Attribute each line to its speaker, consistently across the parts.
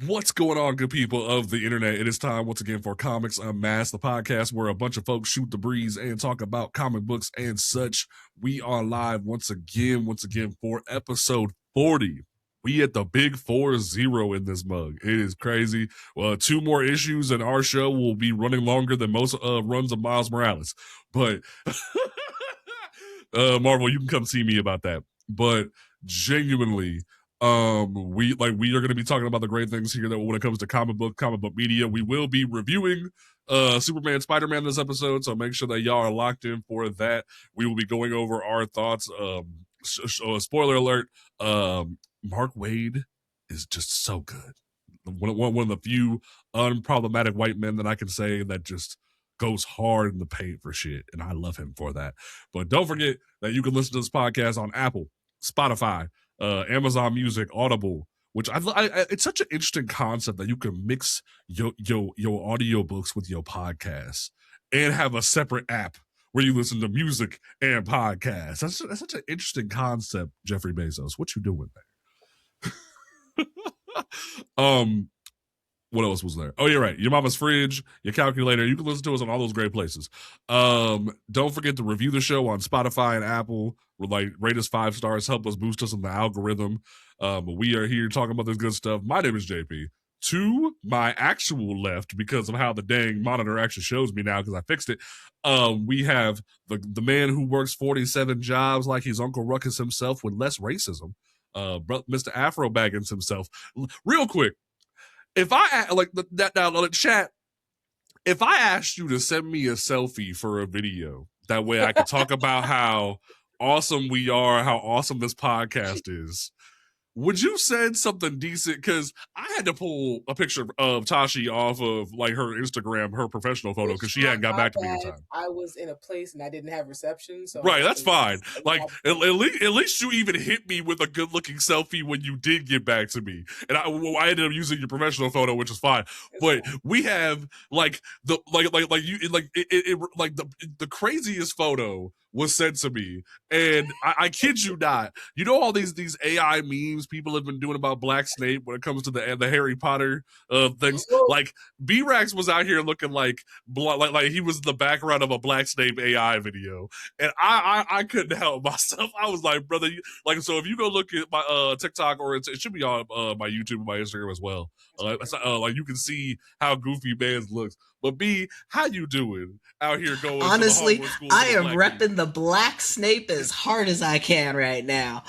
Speaker 1: What's going on, good people of the internet? It is time once again for Comics Unmasked, the podcast where a bunch of folks shoot the breeze and talk about comic books and such. We are live once again for episode 40. We at the big 40 in this mug. It is crazy. Well, 2 more issues and our show will be running longer than most runs of Miles Morales. But Marvel, you can come see me about that. But genuinely, we are going to be talking about the great things here that when it comes to comic book media. We will be reviewing Superman, Spider-Man this episode, so make sure that y'all are locked in for that. We will be going over our thoughts. Spoiler alert, Mark Waid is just so good. One of the few unproblematic white men that I can say that just goes hard in the paint for shit, and I love him for that. But don't forget that you can listen to this podcast on Apple, Spotify, Amazon Music, Audible, which I it's such an interesting concept that you can mix your audiobooks with your podcasts and have a separate app where you listen to music and podcasts. That's such an interesting concept, Jeffrey Bezos. What you doing there? What else was there? Oh, you're right. Your mama's fridge, your calculator. You can listen to us on all those great places. Don't forget to review the show on Spotify and Apple. Rate us 5 stars, help us boost us in the algorithm. We are here talking about this good stuff. My name is JP. To my actual left, because of how the dang monitor actually shows me now, because I fixed it, we have the man who works 47 jobs like he's Uncle Ruckus himself with less racism. Mr. Afro Baggins himself. Real quick, if I chat, if I asked you to send me a selfie for a video, that way I could talk about how awesome we are, how awesome this podcast is, would you send something decent? Because I had to pull a picture of Tashi off of her Instagram, her professional photo, because she hadn't got back to me in time.
Speaker 2: I was in a place and I didn't have reception. So
Speaker 1: right, that's fine. At least you even hit me with a good looking selfie when you did get back to me, and I ended up using your professional photo, which is fine. But we have the craziest photo was sent to me, and I kid you not, you know all these AI memes people have been doing about Black Snape when it comes to the Harry Potter things. Like B-Rax was out here looking like he was the background of a Black Snape AI video, and I couldn't help myself. I was like, brother, so if you go look at my TikTok, or it should be on my YouTube and my Instagram as well. You can see how goofy Bands looks. But B, how you doing out here going?
Speaker 3: Honestly, I am repping the Black Snape as hard as I can right now.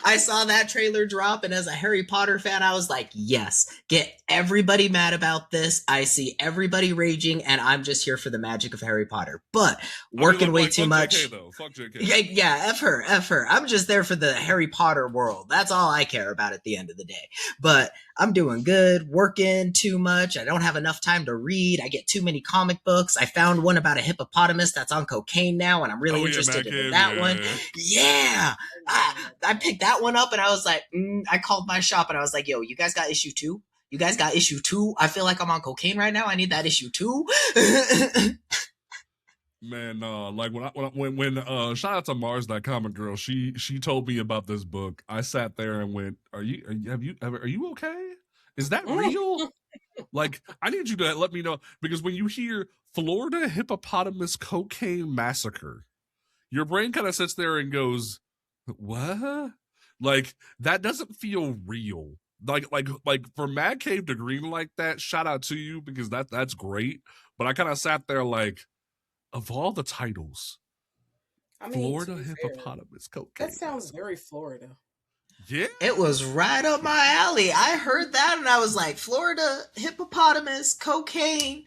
Speaker 3: I saw that trailer drop, and as a Harry Potter fan, I was like, yes, get everybody mad about this. I see everybody raging, and I'm just here for the magic of Harry Potter. But working way too much.
Speaker 1: JK, though. Fuck JK.
Speaker 3: Yeah, F her. I'm just there for the Harry Potter world. That's all I care about at the end of the day. But I'm doing good, working too much. I don't have enough time to read. I get too many comic books. I found one about a hippopotamus that's on cocaine now, and I'm really interested in that one. Yeah. I picked that one up, and I was like, I called my shop, and I was like, yo, you guys got issue 2? You guys got issue 2? I feel like I'm on cocaine right now. I need that issue 2.
Speaker 1: Man, when shout out to Mars, that comic girl, she told me about this book. I sat there and went, are you okay? Is that real? I need you to let me know, because when you hear Florida hippopotamus cocaine massacre, your brain kind of sits there and goes, what? That doesn't feel real. For Mad Cave to green like that, shout out to you, because that's great. But I kind of sat there of all the titles, Florida hippopotamus cocaine.
Speaker 2: That sounds very Florida.
Speaker 1: Yeah.
Speaker 3: It was right up my alley. I heard that and I was like, Florida hippopotamus cocaine.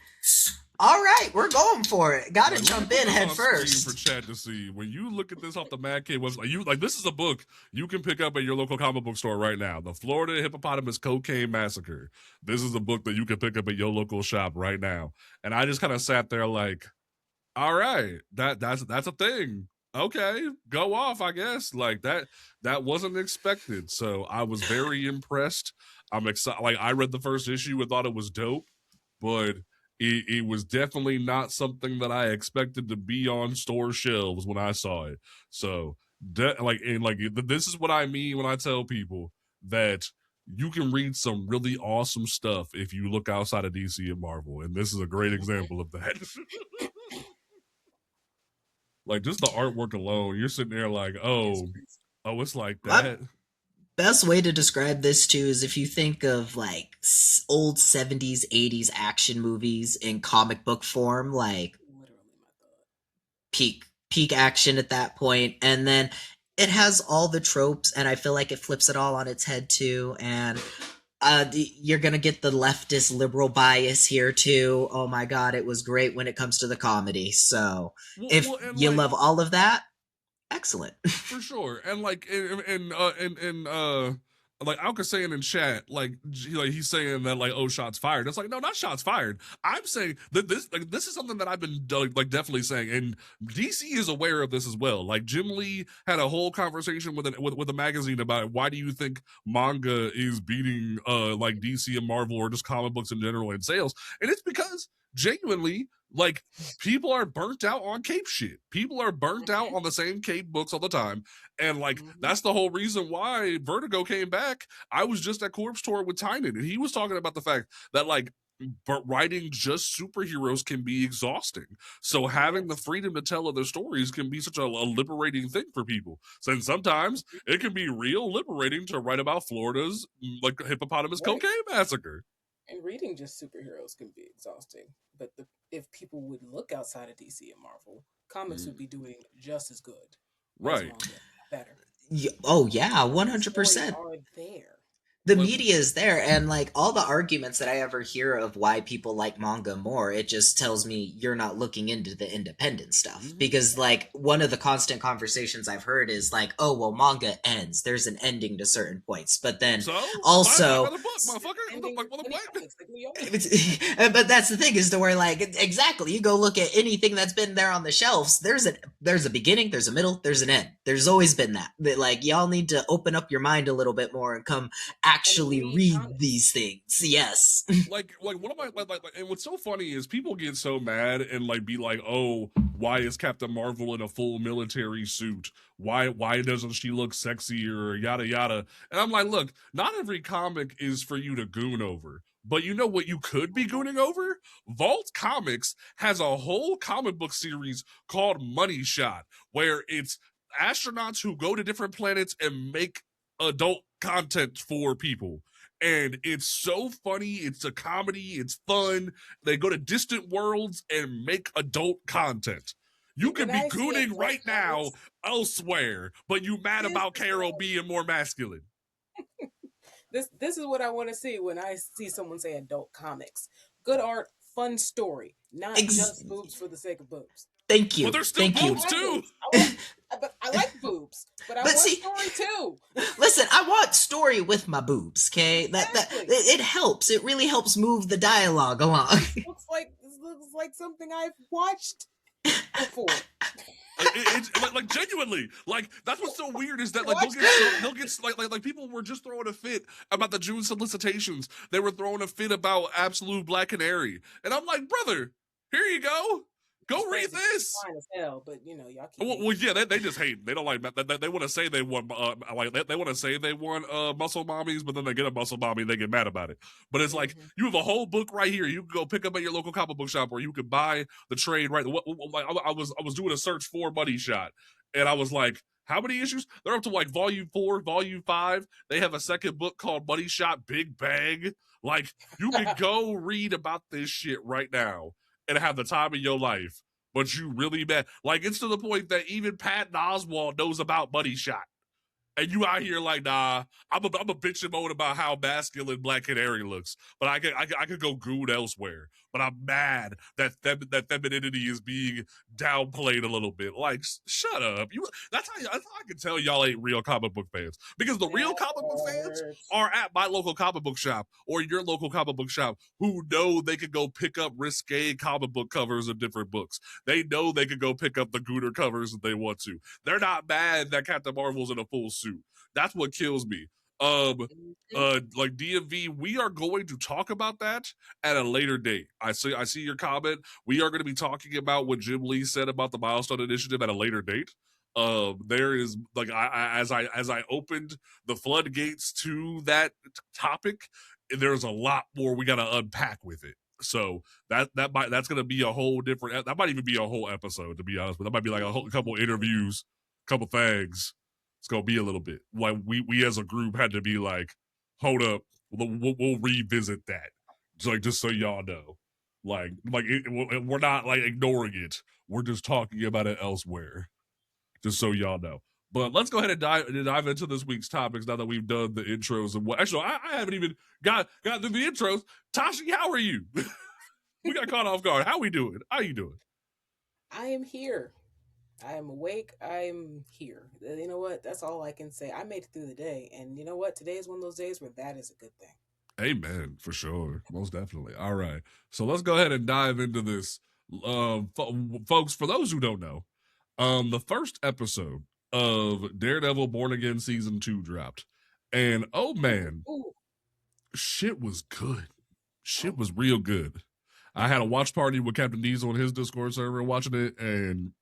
Speaker 3: All right, we're going for it. Got to jump in head first.
Speaker 1: For chat to see, when you look at this off the Mad Cave website, this is a book you can pick up at your local comic book store right now. The Florida Hippopotamus Cocaine Massacre. This is a book that you can pick up at your local shop right now. And I just kind of sat there all right, that's a thing. Okay, go off, I guess. That wasn't expected. So I was very impressed. I'm excited. I read the first issue and thought it was dope, but it was definitely not something that I expected to be on store shelves when I saw it. So this is what I mean when I tell people that you can read some really awesome stuff if you look outside of DC and Marvel, and this is a great example of that. Like just the artwork alone, you're sitting there like,
Speaker 2: It's
Speaker 1: oh,
Speaker 2: crazy.
Speaker 1: it's like
Speaker 3: My
Speaker 1: that.
Speaker 3: best way to describe this too is if you think of like old 70s, 80s action movies in comic book form, like
Speaker 2: Literally my thought.
Speaker 3: peak action at that point, and then it has all the tropes, and I feel like it flips it all on its head too, and you're gonna get the leftist liberal bias here too. Oh my god, it was great when it comes to the comedy. So if
Speaker 1: And
Speaker 3: you
Speaker 1: like
Speaker 3: love all of that, excellent.
Speaker 1: for sure, and like like Alka saying in chat, like he's saying that like, oh, shots fired. It's like, no, not shots fired. I'm saying that this is something that I've been like definitely saying, and DC is aware of this as well. Like Jim Lee had a whole conversation with a magazine about why do you think manga is beating like DC and Marvel or just comic books in general in sales, and it's because genuinely, like, people are burnt out on cape shit. People are burnt out on the same cape books all the time. And like that's the whole reason why Vertigo came back. I was just at Corpse Tour with Tynan, and he was talking about the fact that like writing just superheroes can be exhausting. So having the freedom to tell other stories can be such a liberating thing for people. So sometimes it can be real liberating to write about Florida's like hippopotamus cocaine massacre.
Speaker 2: And reading just superheroes can be exhausting. But if people would look outside of DC and Marvel, comics would be doing just as good.
Speaker 1: Right.
Speaker 2: Manga, better.
Speaker 3: Oh yeah,
Speaker 2: Stories
Speaker 3: 100%.
Speaker 2: are there.
Speaker 3: The media is there, and like all the arguments that I ever hear of why people like manga more, it just tells me you're not looking into the independent stuff. Because like one of the constant conversations I've heard is like, oh well, manga ends, there's an ending to certain points, but then
Speaker 1: So
Speaker 3: also
Speaker 1: book, motherfucker.
Speaker 3: but that's the thing is to where like exactly you go look at anything that's been there on the shelves, there's a beginning, there's a middle, there's an end. There's always been that like y'all need to open up your mind a little bit more and come actually read these things. Yes.
Speaker 1: like one of my like and what's so funny is people get so mad and like be like, oh, why is Captain Marvel in a full military suit? Why doesn't she look sexier? Yada yada. And I'm like, look, not every comic is for you to goon over. But you know what you could be gooning over? Vault Comics has a whole comic book series called Money Shot, where it's astronauts who go to different planets and make adult content for people. And it's so funny. It's a comedy. It's fun. They go to distant worlds and make adult content. You could be gooning right now elsewhere, but you mad about Carol being more masculine.
Speaker 2: This is what I want to see when I see someone say adult comics. Good art, fun story, not just boobs for the sake of boobs.
Speaker 3: Thank you.
Speaker 1: But there's still boobs too.
Speaker 2: But I like boobs. But I want story too.
Speaker 3: Listen, I want story with my boobs. Okay,
Speaker 2: exactly.
Speaker 3: that it helps. It really helps move the dialogue along.
Speaker 2: This looks like something I've watched before.
Speaker 1: It's like genuinely, like that's what's so weird is that like they'll get like people were just throwing a fit about the June solicitations. They were throwing a fit about Absolute Black Canary, and I'm like, brother, here you go. Go read this.
Speaker 2: Fine as hell, but you know y'all keep.
Speaker 1: Well, yeah, they just hate. They don't like. They want to say they won. Like they want to say they won muscle mommies, but then they get a muscle mommy, and they get mad about it. But it's like you have a whole book right here. You can go pick up at your local comic book shop, or you could buy the trade. Right. Like I was doing a search for Money Shot, and I was like, how many issues? They're up to like volume 4, volume 5. They have a second book called Money Shot Big Bang. Like you can go read about this shit right now and have the time of your life. But you really mad. Like, it's to the point that even Patton Oswalt knows about Money Shot. And you out here like, nah, I'm a bitch and moan about how masculine Black Canary looks. But I could go goon elsewhere. But I'm mad that femininity is being downplayed a little bit. Like, shut up. That's how I can tell y'all ain't real comic book fans. Because the real comic book fans are at my local comic book shop or your local comic book shop who know they could go pick up risque comic book covers of different books. They know they could go pick up the Gooner covers if they want to. They're not mad that Captain Marvel's in a full suit. That's what kills me. Like DMV, we are going to talk about that at a later date. I see your comment. We are going to be talking about what Jim Lee said about the Milestone Initiative at a later date. There is like as I opened the floodgates to that topic, there's a lot more we got to unpack with it. So that's gonna be a whole different. That might even be a whole episode, to be honest. But that might be like a couple interviews, couple things. It's gonna be a little bit like we as a group had to be like, hold up, we'll revisit that. Just so y'all know, we're not like ignoring it. We're just talking about it elsewhere. Just so y'all know. But let's go ahead and dive into this week's topics now that we've done the intros and what. Actually, I haven't even got through the intros. Tashi, how are you? We got caught off guard. How we doing? How you doing?
Speaker 2: I am here. I am awake. I'm here. You know what? That's all I can say. I made it through the day. And you know what? Today is one of those days where that is a good thing.
Speaker 1: Amen. For sure. Most definitely. All right. So let's go ahead and dive into this. Folks, for those who don't know, the first episode of Daredevil Born Again Season 2 dropped. And oh man, shit was good. Shit was real good. I had a watch party with Captain Diesel on his Discord server watching it, and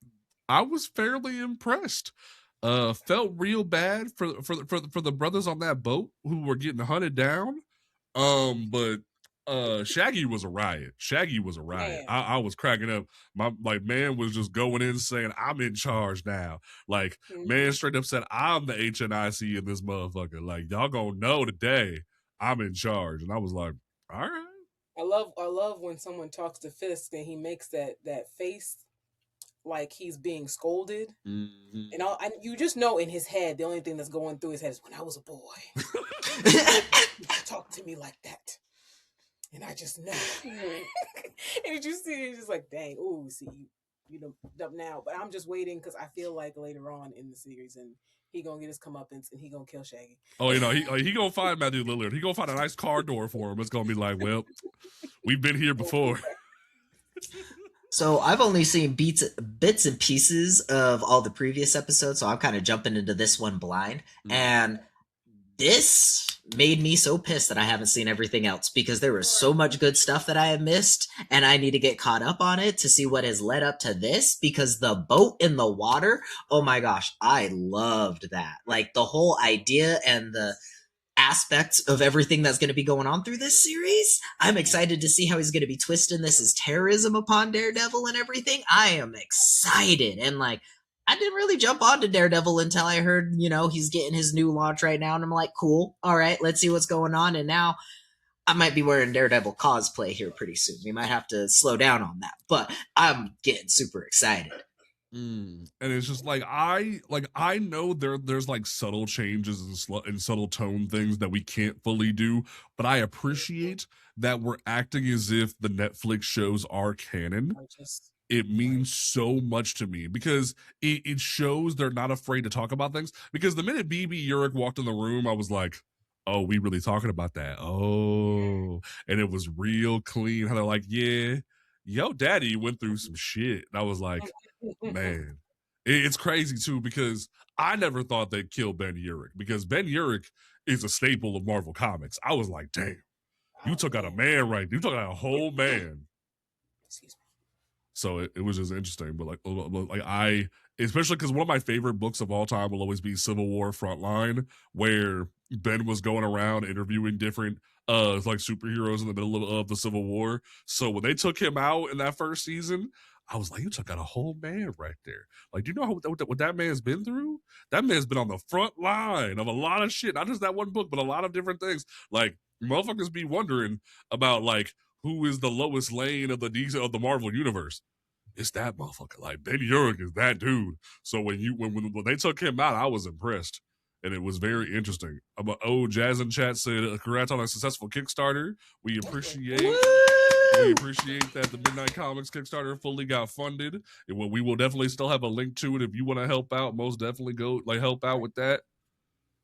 Speaker 1: I was fairly impressed. Felt real bad for the brothers on that boat who were getting hunted down. But Shaggy was a riot. I was cracking up. My man was just going in saying, I'm in charge now. Like, man straight up said, I'm the HNIC in this motherfucker. Like, y'all gonna know today I'm in charge. And I was like, all right.
Speaker 2: I love when someone talks to Fisk and he makes that face like he's being scolded.
Speaker 1: Mm-hmm.
Speaker 2: And you just know in his head, the only thing that's going through his head is when I was a boy. Talk to me like that. And I just know. And you see, it's just like, dang, ooh, see, you know, up now. But I'm just waiting because I feel like later on in the series and he gonna get his comeuppance and he gonna kill Shaggy.
Speaker 1: Oh, you know, he gonna find Matthew Lillard. He gonna find a nice car door for him. It's gonna be like, well, we've been here before.
Speaker 3: So I've only seen bits and pieces of all the previous episodes, so I'm kind of jumping into this one blind. And this made me so pissed that I haven't seen everything else because there was so much good stuff that I have missed, and I need to get caught up on it to see what has led up to this, because the boat in the water, oh my gosh, I loved that. Like the whole idea and the aspects of everything that's going to be going on through this series. I'm excited to see how he's going to be twisting this as terrorism upon Daredevil and everything. I am excited. And like, I didn't really jump onto Daredevil until I heard, you know, he's getting his new launch right now. And I'm like, cool. All right, let's see what's going on. And now I might be wearing Daredevil cosplay here pretty soon. We might have to slow down on that, but I'm getting super excited.
Speaker 1: And it's just like I know there's like subtle changes and subtle tone things that we can't fully do, but I appreciate that we're acting as if the Netflix shows are canon. It means so much to me because it shows they're not afraid to talk about things. Because the minute BB Urich walked in the room, I was like, oh, we really talking about that? Oh, and it was real clean. How they're like, yeah, yo, daddy went through some shit. And I was like, man, it's crazy too, because I never thought they'd kill Ben Urich, because Ben Urich is a staple of Marvel Comics. I was like, damn, you took out a man, right? You took out a whole man.
Speaker 2: Excuse me.
Speaker 1: So it was just interesting, but like especially because one of my favorite books of all time will always be Civil War Frontline, where Ben was going around interviewing different like superheroes in the middle of the Civil War. So when they took him out in that first season, I was like, you took out a whole man right there. Like, do you know what that man's been through? That man's been on the front line of a lot of shit, not just that one book, but a lot of different things. Like, motherfuckers be wondering about like who is the Lois Lane of the Marvel universe. It's that motherfucker. Like, Ben Urich is that dude. So when they took him out, I was impressed. And it was very interesting. Jazz in chat said, congrats on a successful Kickstarter. We appreciate that the Midnight Comics Kickstarter fully got funded. And we will definitely still have a link to it. If you want to help out, most definitely go help out with that.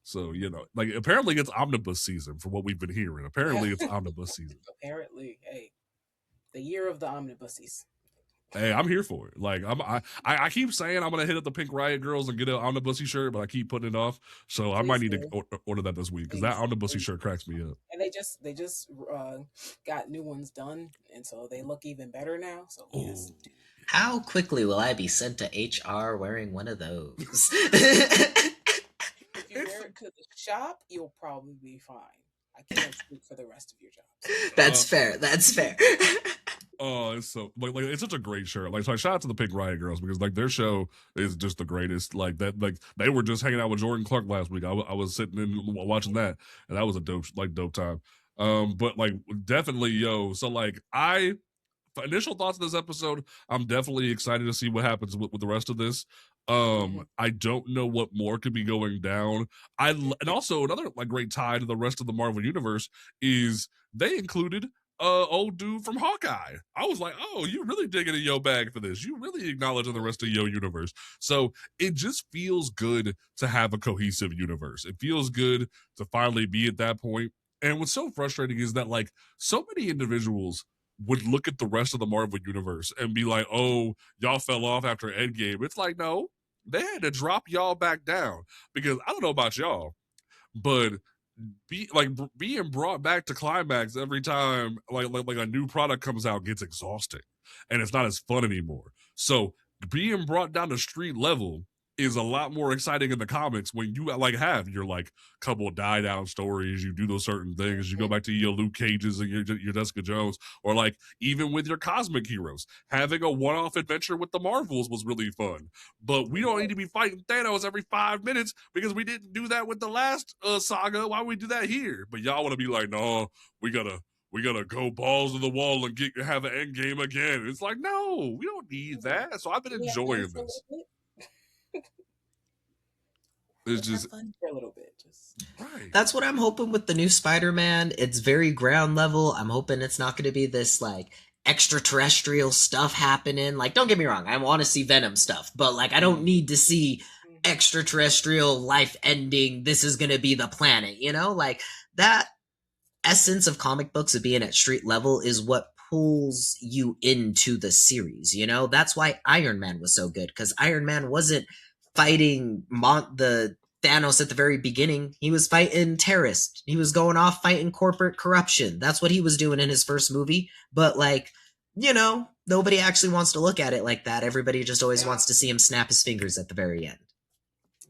Speaker 1: So, you know, like apparently it's omnibus season from what we've been hearing. Apparently it's omnibus season.
Speaker 2: Apparently, hey, the year of the omnibuses.
Speaker 1: Hey, I'm here for it. Like I keep saying I'm gonna hit up the Pink Riot Girls and get an omnibusy shirt, but I keep putting it off. So I might need to order that this week because that omnibusy shirt cracks me up.
Speaker 2: And they just got new ones done, and so they look even better now. So
Speaker 3: How quickly will I be sent to HR wearing one of those?
Speaker 2: If you wear it to the shop, you'll probably be fine. I can't speak for the rest of your jobs.
Speaker 3: That's fair. That's fair.
Speaker 1: Oh, it's so like it's such a great shirt. Like, so I shout out to the Pink Riot Girls because like their show is just the greatest. Like that, like they were just hanging out with Jordan Clark last week. I was sitting and watching that, and that was a dope time. But like definitely, yo. So like initial thoughts of this episode, I'm definitely excited to see what happens with the rest of this. I don't know what more could be going down. And also another like great tie to the rest of the Marvel universe is they included old dude from Hawkeye. I was like, oh, you really digging in your bag for this. You really acknowledging the rest of your universe. So it just feels good to have a cohesive universe. It feels good to finally be at that point. And what's so frustrating is that like so many individuals would look at the rest of the Marvel universe and be like, oh, y'all fell off after Endgame. It's like, no, they had to drop y'all back down because I don't know about y'all, but being brought back to climax every time like a new product comes out gets exhausting and it's not as fun anymore. So being brought down to street level is a lot more exciting in the comics when you like have your like couple die down stories, you do those certain things, you go back to your Luke Cages and your Jessica Jones, or like even with your cosmic heroes, having a one-off adventure with the Marvels was really fun. But we don't need to be fighting Thanos every 5 minutes because we didn't do that with the last saga. Why would we do that here? But y'all want to be like, no, we gotta go balls to the wall and have an end game again. It's like, no, we don't need that. So I've been enjoying this. It's just
Speaker 2: fun for a little bit. Just
Speaker 1: right.
Speaker 3: That's what I'm hoping with the new Spider-Man. It's very ground level. I'm hoping it's not going to be this like extraterrestrial stuff happening. Like, don't get me wrong, I want to see Venom stuff, but like, I don't need to see extraterrestrial life ending. This is going to be the planet, you know? Like, that essence of comic books of being at street level is what pulls you into the series, you know? That's why Iron Man was so good, because Iron Man wasn't fighting the Thanos at the very beginning. He was fighting terrorists. He was going off fighting corporate corruption. That's what he was doing in his first movie. But like, you know, nobody actually wants to look at it like that. Everybody just always wants to see him snap his fingers at the very end.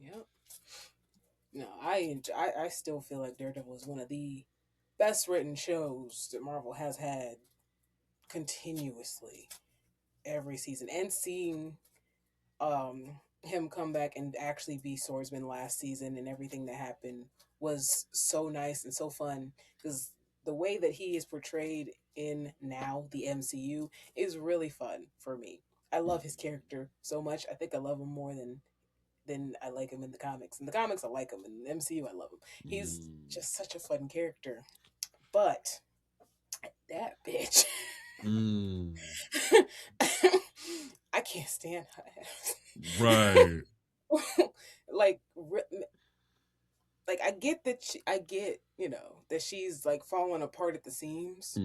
Speaker 2: Yep. No, I still feel like Daredevil is one of the best written shows that Marvel has had continuously every season, and seeing him come back and actually be Swordsman last season and everything that happened was so nice and so fun, because the way that he is portrayed in now the MCU is really fun for me. I love his character so much. I think I love him more than I like him in the comics. In the comics, I like him. In the MCU, I love him. He's just such a fun character. But that bitch. I can't stand her ass.
Speaker 1: Right.
Speaker 2: like I get that I get, you know, that she's like falling apart at the seams.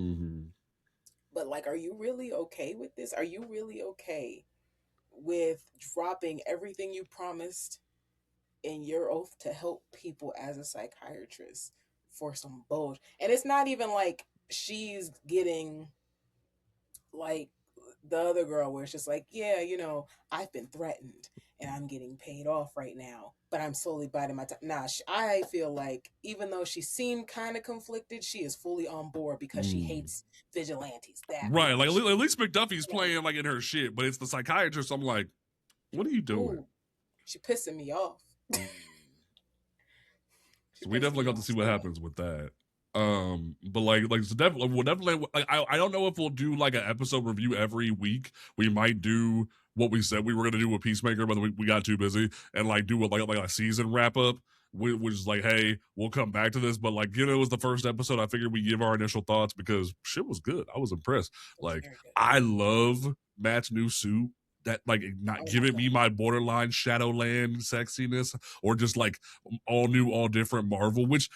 Speaker 2: But like, are you really okay with this? Are you really okay with dropping everything you promised in your oath to help people as a psychiatrist for some bullshit? And it's not even like she's getting like the other girl where it's just like, yeah, you know, I've been threatened and I'm getting paid off right now, but I'm slowly biding my time. Nah, I feel like even though she seemed kind of conflicted, she is fully on board because she hates vigilantes. That
Speaker 1: right,
Speaker 2: much.
Speaker 1: like at least McDuffie's playing like in her shit, but it's the psychiatrist. I'm like, what are you doing?
Speaker 2: Ooh, she pissing me off.
Speaker 1: So we definitely got to see what happens with that. But like so definitely, we'll definitely. Like, I don't know if we'll do like an episode review every week. We might do what we said we were gonna do with Peacemaker, but we got too busy, and like do like a season wrap up. Which is like, hey, we'll come back to this, but like, you know, it was the first episode. I figured we give our initial thoughts because shit was good. I was impressed. Like, I love Matt's new suit. That like not giving me my borderline Shadowland sexiness or just like all new, all different Marvel, which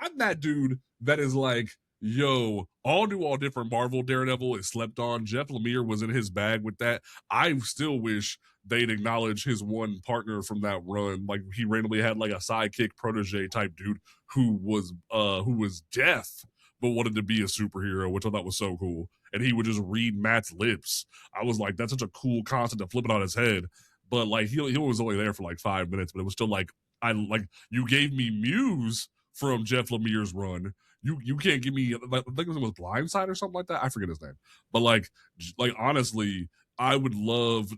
Speaker 1: I'm that dude that is like, yo, all new, all different Marvel Daredevil is slept on. Jeff Lemire was in his bag with that. I still wish they'd acknowledge his one partner from that run. Like he randomly had like a sidekick protege type dude who was deaf, but wanted to be a superhero, which I thought was so cool. And he would just read Matt's lips. I was like, that's such a cool concept to flip it on his head. But like he was only there for like 5 minutes, but it was still like you gave me Muse from Jeff Lemire's run. You can't give me like, I think it was Blindside or something like that. I forget his name, but like honestly, I would love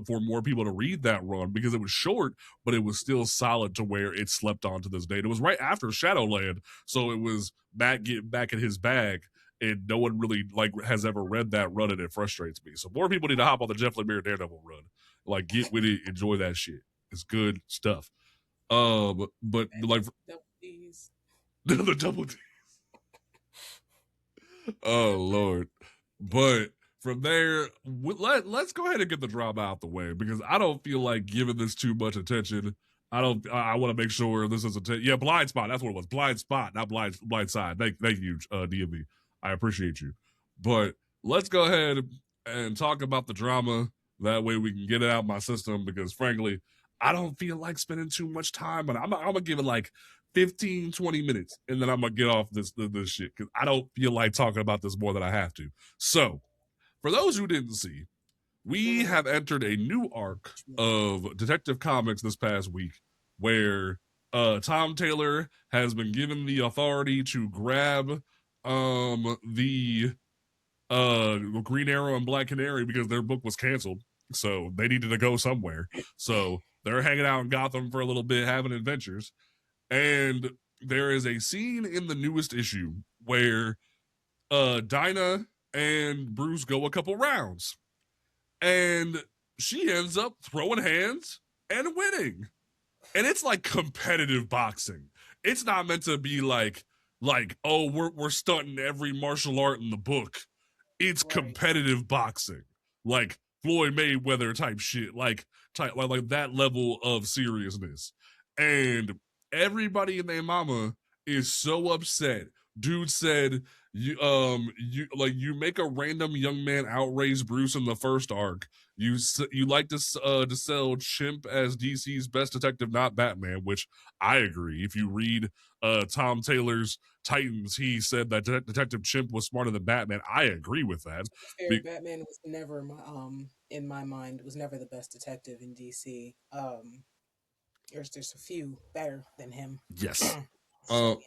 Speaker 1: for more people to read that run because it was short, but it was still solid to where it slept on to this day. And it was right after Shadowland, so it was Matt getting back in his bag, and no one really like has ever read that run, and it frustrates me. So more people need to hop on the Jeff Lemire Daredevil run. Like, get with it, enjoy that shit. It's good stuff. But like the double D's. Oh Lord, but. From there, let's go ahead and get the drama out the way because I don't feel like giving this too much attention. I want to make sure this is Blind Spot. That's what it was. Blind Spot, not Blind Side. Thank you, DMV. I appreciate you. But let's go ahead and talk about the drama. That way we can get it out of my system because frankly, I don't feel like spending too much time. But I'm gonna give it like 15, 20 minutes, and then I'm gonna get off this shit because I don't feel like talking about this more than I have to. So. For those who didn't see, we have entered a new arc of Detective Comics this past week where Tom Taylor has been given the authority to grab the Green Arrow and Black Canary because their book was canceled. So they needed to go somewhere. So they're hanging out in Gotham for a little bit, having adventures. And there is a scene in the newest issue where Dinah and Bruce go a couple rounds and she ends up throwing hands and winning. And it's like competitive boxing. It's not meant to be like, oh, we're stunting every martial art in the book. It's competitive boxing. Like Floyd Mayweather type shit. Like that level of seriousness. And everybody and their mama is so upset. Dude said, you make a random young man outrace Bruce in the first arc. You like to sell Chimp as DC's best detective, not Batman, which I agree. If you read Tom Taylor's Titans, he said that Detective Chimp was smarter than Batman. I agree with that.
Speaker 2: Batman was never in my mind was never the best detective in DC. There's a few better than him.
Speaker 1: Yes. So,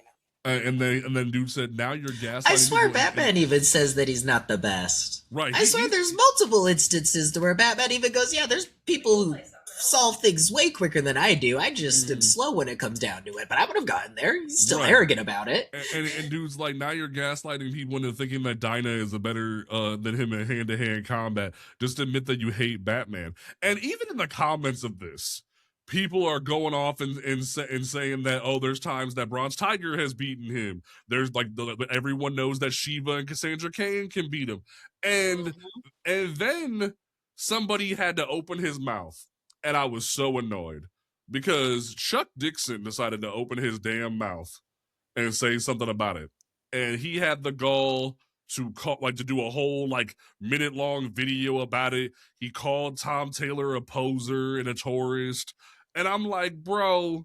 Speaker 1: and then dude said, now you're gaslighting.
Speaker 3: I swear Batman even says that he's not the best.
Speaker 1: Right.
Speaker 3: I swear there's multiple instances to where Batman even goes, yeah, there's people who solve things way quicker than I do. I just am slow when it comes down to it, but I would have gotten there. He's still arrogant about it.
Speaker 1: And dude's like, now you're gaslighting people into thinking that Dinah is a better than him in hand-to-hand combat. Just admit that you hate Batman. And even in the comments of this, people are going off and saying that, oh, there's times that Bronze Tiger has beaten him. There's like everyone knows that Shiva and Cassandra Cain can beat him. And then somebody had to open his mouth. And I was so annoyed because Chuck Dixon decided to open his damn mouth and say something about it. And he had the gall to do a whole minute-long video about it. He called Tom Taylor a poser and a tourist. And I'm like, bro,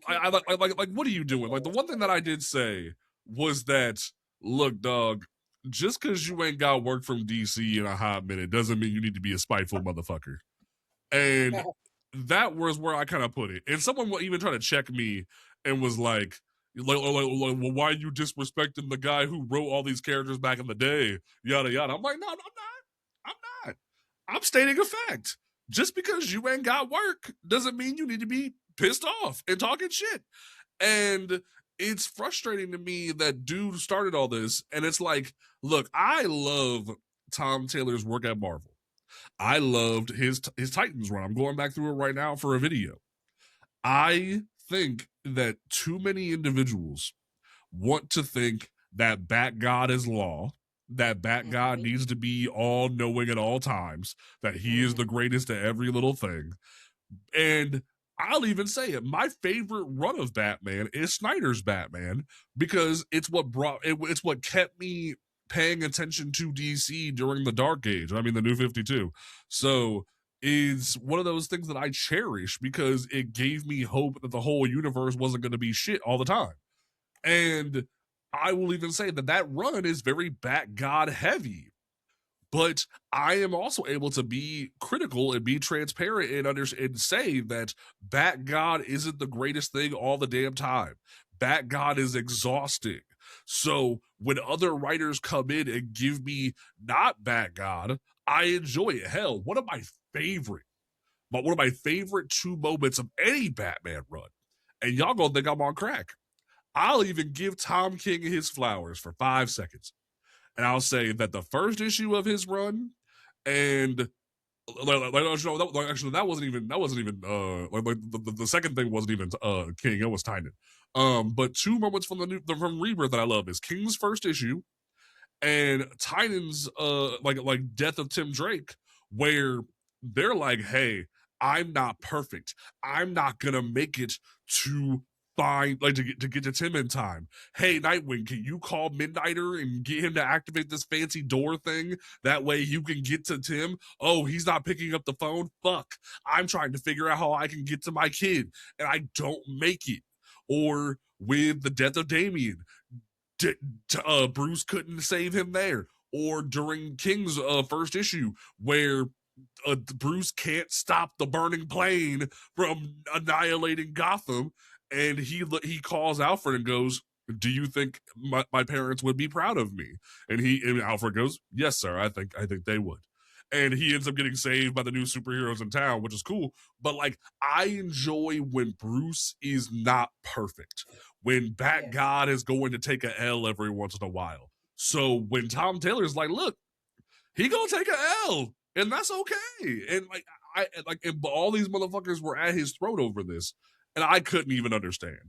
Speaker 1: I what are you doing? Like, the one thing that I did say was that, look, dog, just because you ain't got work from DC in a hot minute doesn't mean you need to be a spiteful motherfucker. And that was where I kind of put it. And someone even tried to check me and was like, well, why are you disrespecting the guy who wrote all these characters back in the day? Yada, yada. I'm like, no, I'm not. I'm stating a fact. Just because you ain't got work doesn't mean you need to be pissed off and talking shit. And it's frustrating to me that dude started all this. And it's like, look, I love Tom Taylor's work at Marvel. I loved his Titans run. I'm going back through it right now for a video. I think that too many individuals want to think that Bat God is law, that Bat God needs to be all knowing at all times, that he is the greatest at every little thing. And I'll even say it. My favorite run of Batman is Snyder's Batman because it's what kept me paying attention to DC during the Dark Age. I mean, the New 52. So it's one of those things that I cherish because it gave me hope that the whole universe wasn't going to be shit all the time. And I will even say that run is very Bat God heavy. But I am also able to be critical and be transparent and say that Bat God isn't the greatest thing all the damn time. Bat God is exhausting. So when other writers come in and give me not Bat God, I enjoy it. Hell, one of my favorite 2 moments of any Batman run, and y'all gonna think I'm on crack. I'll even give Tom King his flowers for 5 seconds. And I'll say that the first issue of his run, and actually that wasn't even the second thing wasn't even King, it was Tynan. But 2 moments from Rebirth that I love is King's first issue and Tynan's like Death of Tim Drake, where they're like, hey, I'm not perfect. I'm not gonna make it to to get to Tim in time. Hey, Nightwing, can you call Midnighter and get him to activate this fancy door thing? That way you can get to Tim. Oh, he's not picking up the phone. Fuck. I'm trying to figure out how I can get to my kid, and I don't make it. Or with the death of Damian, Bruce couldn't save him there. Or during King's first issue, where Bruce can't stop the burning plane from annihilating Gotham, and he calls Alfred and goes, do you think my parents would be proud of me? And Alfred goes, yes, sir, I think they would. And he ends up getting saved by the new superheroes in town, which is cool. But like, I enjoy when Bruce is not perfect, when Bat God is going to take a L every once in a while. So when Tom Taylor's like, look, he gonna take a L, and that's okay. And and all these motherfuckers were at his throat over this, and I couldn't even understand.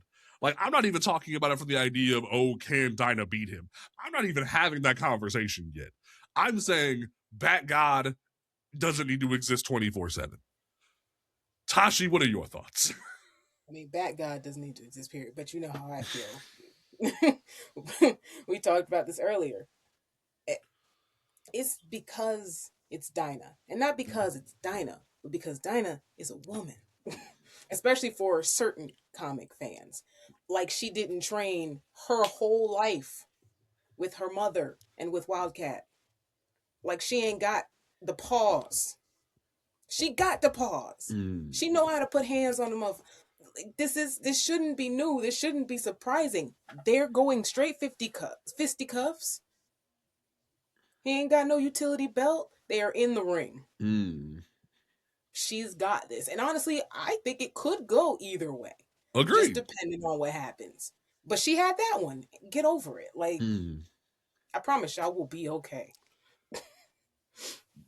Speaker 1: Like, I'm not even talking about it from the idea of, oh, can Dinah beat him? I'm not even having that conversation yet. I'm saying Bat God doesn't need to exist 24/7. Tashi, what are your thoughts?
Speaker 2: I mean, Bat God doesn't need to exist, period. But you know how I feel. We talked about this earlier. It's because it's Dinah. And not because it's Dinah, but because Dinah is a woman. Especially for certain comic fans. Like, she didn't train her whole life with her mother and with Wildcat. Like, she ain't got the paws. She got the paws. She know how to put hands on them. This shouldn't be new. This shouldn't be surprising. They're going straight fisticuffs. He ain't got no utility belt. They are in the ring. She's got this. And honestly, I think it could go either way.
Speaker 1: Agreed.
Speaker 2: Just depending on what happens. But she had that one. Get over it. Like, I promise y'all will be okay.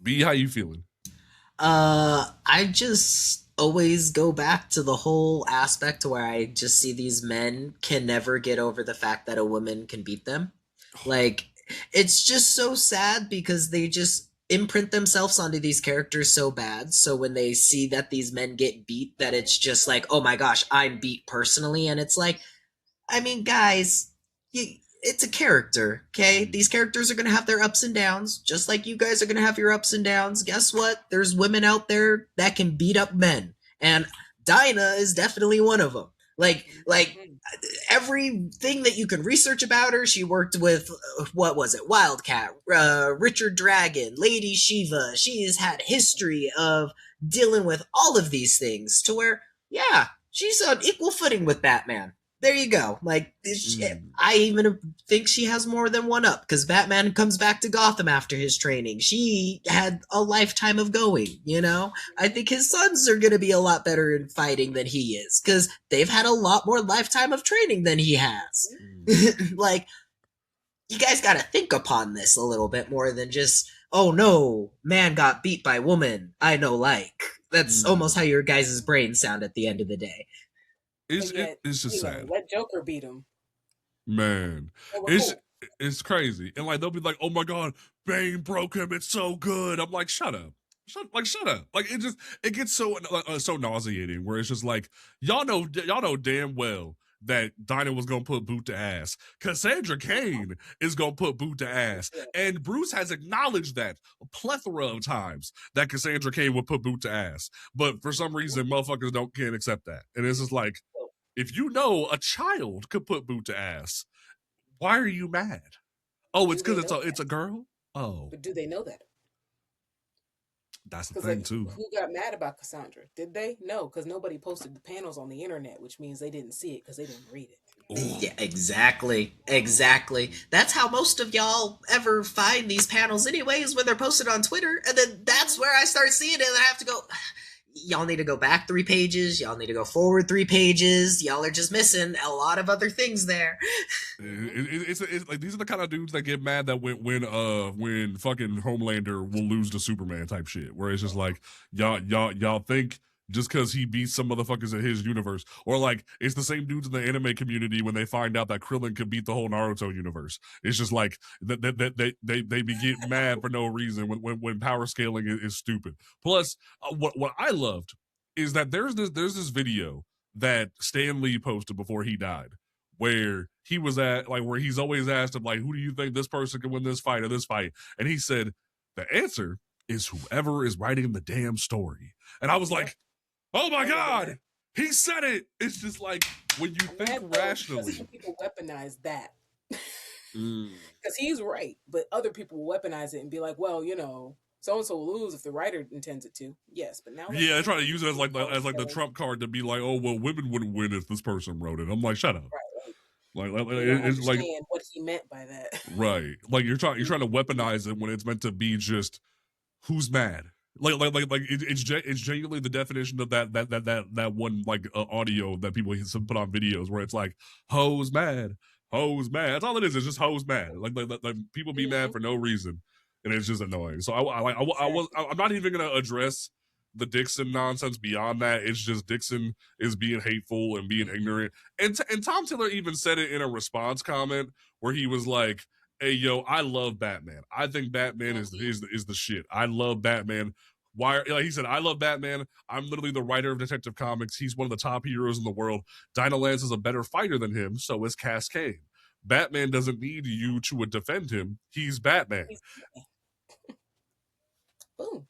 Speaker 1: B, how you feeling?
Speaker 3: I just always go back to the whole aspect where I just see these men can never get over the fact that a woman can beat them. Like, it's just so sad because they just imprint themselves onto these characters so bad. So when they see that these men get beat, that it's just like, oh my gosh, I'm beat personally. And it's like, I mean, guys, it's a character, okay? These characters are going to have their ups and downs, just like you guys are going to have your ups and downs. Guess what? There's women out there that can beat up men, and Dinah is definitely one of them. Like everything that you can research about her, she worked with, what was it, Wildcat, Richard Dragon, Lady Shiva. She's had history of dealing with all of these things to where, yeah, she's on equal footing with Batman. There you go. Like, I even think she has more than one up, because Batman comes back to Gotham after his training. She had a lifetime of going, you know? I think his sons are going to be a lot better in fighting than he is, because they've had a lot more lifetime of training than he has. Like, you guys got to think upon this a little bit more than just, oh no, man got beat by woman. I know, like. That's almost how your guys' brains sound at the end of the day.
Speaker 1: It's just sad.
Speaker 2: Let Joker beat him.
Speaker 1: Man, it's crazy. And like, they'll be like, oh my God, Bane broke him. It's so good. I'm like, shut up. Shut up. Like, it gets so nauseating where it's just like, y'all know damn well that Dinah was going to put boot to ass. Cassandra Cain is going to put boot to ass. And Bruce has acknowledged that a plethora of times that Cassandra Cain would put boot to ass. But for some reason, motherfuckers can't accept that. And it's just like, if you know a child could put boot to ass, Why are you mad? Oh, it's
Speaker 2: Do they
Speaker 1: because
Speaker 2: know
Speaker 1: it's a girl. Oh,
Speaker 2: But do they know that?
Speaker 1: that's the
Speaker 2: Because
Speaker 1: thing
Speaker 2: like,
Speaker 1: too.
Speaker 2: who got mad about Cassandra? Did they? No, because nobody posted the panels on the internet, which means they didn't see it because they didn't read it.
Speaker 1: Ooh.
Speaker 3: Yeah, exactly. Exactly. That's how most of y'all ever find these panels, anyways, when they're posted on Twitter. And then that's where I start seeing it, and I have to go, y'all need to go back 3 pages. Y'all need to go forward 3 pages. Y'all are just missing a lot of other things there.
Speaker 1: It's like these are the kind of dudes that get mad that when fucking Homelander will lose to Superman type shit, where it's just like y'all think just because he beats some motherfuckers in his universe, or like it's the same dudes in the anime community when they find out that Krillin could beat the whole Naruto universe. It's just like they be getting mad for no reason when power scaling is stupid. Plus, what I loved is that there's this video that Stan Lee posted before he died, where he was at, like, where he's always asked him, like, who do you think this person can win this fight or this fight? And he said, the answer is whoever is writing the damn story. And I was like, oh my God, he said it. It's just like, when you think rationally.
Speaker 2: Some people weaponize that. Because he's right, but other people will weaponize it and be like, well, so-and-so will lose if the writer intends it to. Yes, but now...
Speaker 1: Yeah, they try to use it as like the Trump card to be like, oh, well, women wouldn't win if this person wrote it. I'm like, shut up.
Speaker 2: Right.
Speaker 1: Like
Speaker 2: it's like what he meant by that.
Speaker 1: Right. Like you're trying to weaponize it when it's meant to be just who's mad. It's genuinely the definition of that one audio that people put on videos where it's like hoes mad. That's all it is. It's just hoes mad. Like people be mad for no reason, and it's just annoying. So I'm not even gonna address the Dixon nonsense beyond that. It's just Dixon is being hateful and being ignorant. And Tom Taylor even said it in a response comment where he was like, hey, yo, I love Batman. I think Batman is the shit. I love Batman. Why? Like he said, I love Batman. I'm literally the writer of Detective Comics. He's one of the top heroes in the world. Dinah Lance is a better fighter than him. So is Cascade. Batman doesn't need you to defend him. He's Batman.
Speaker 2: Boom.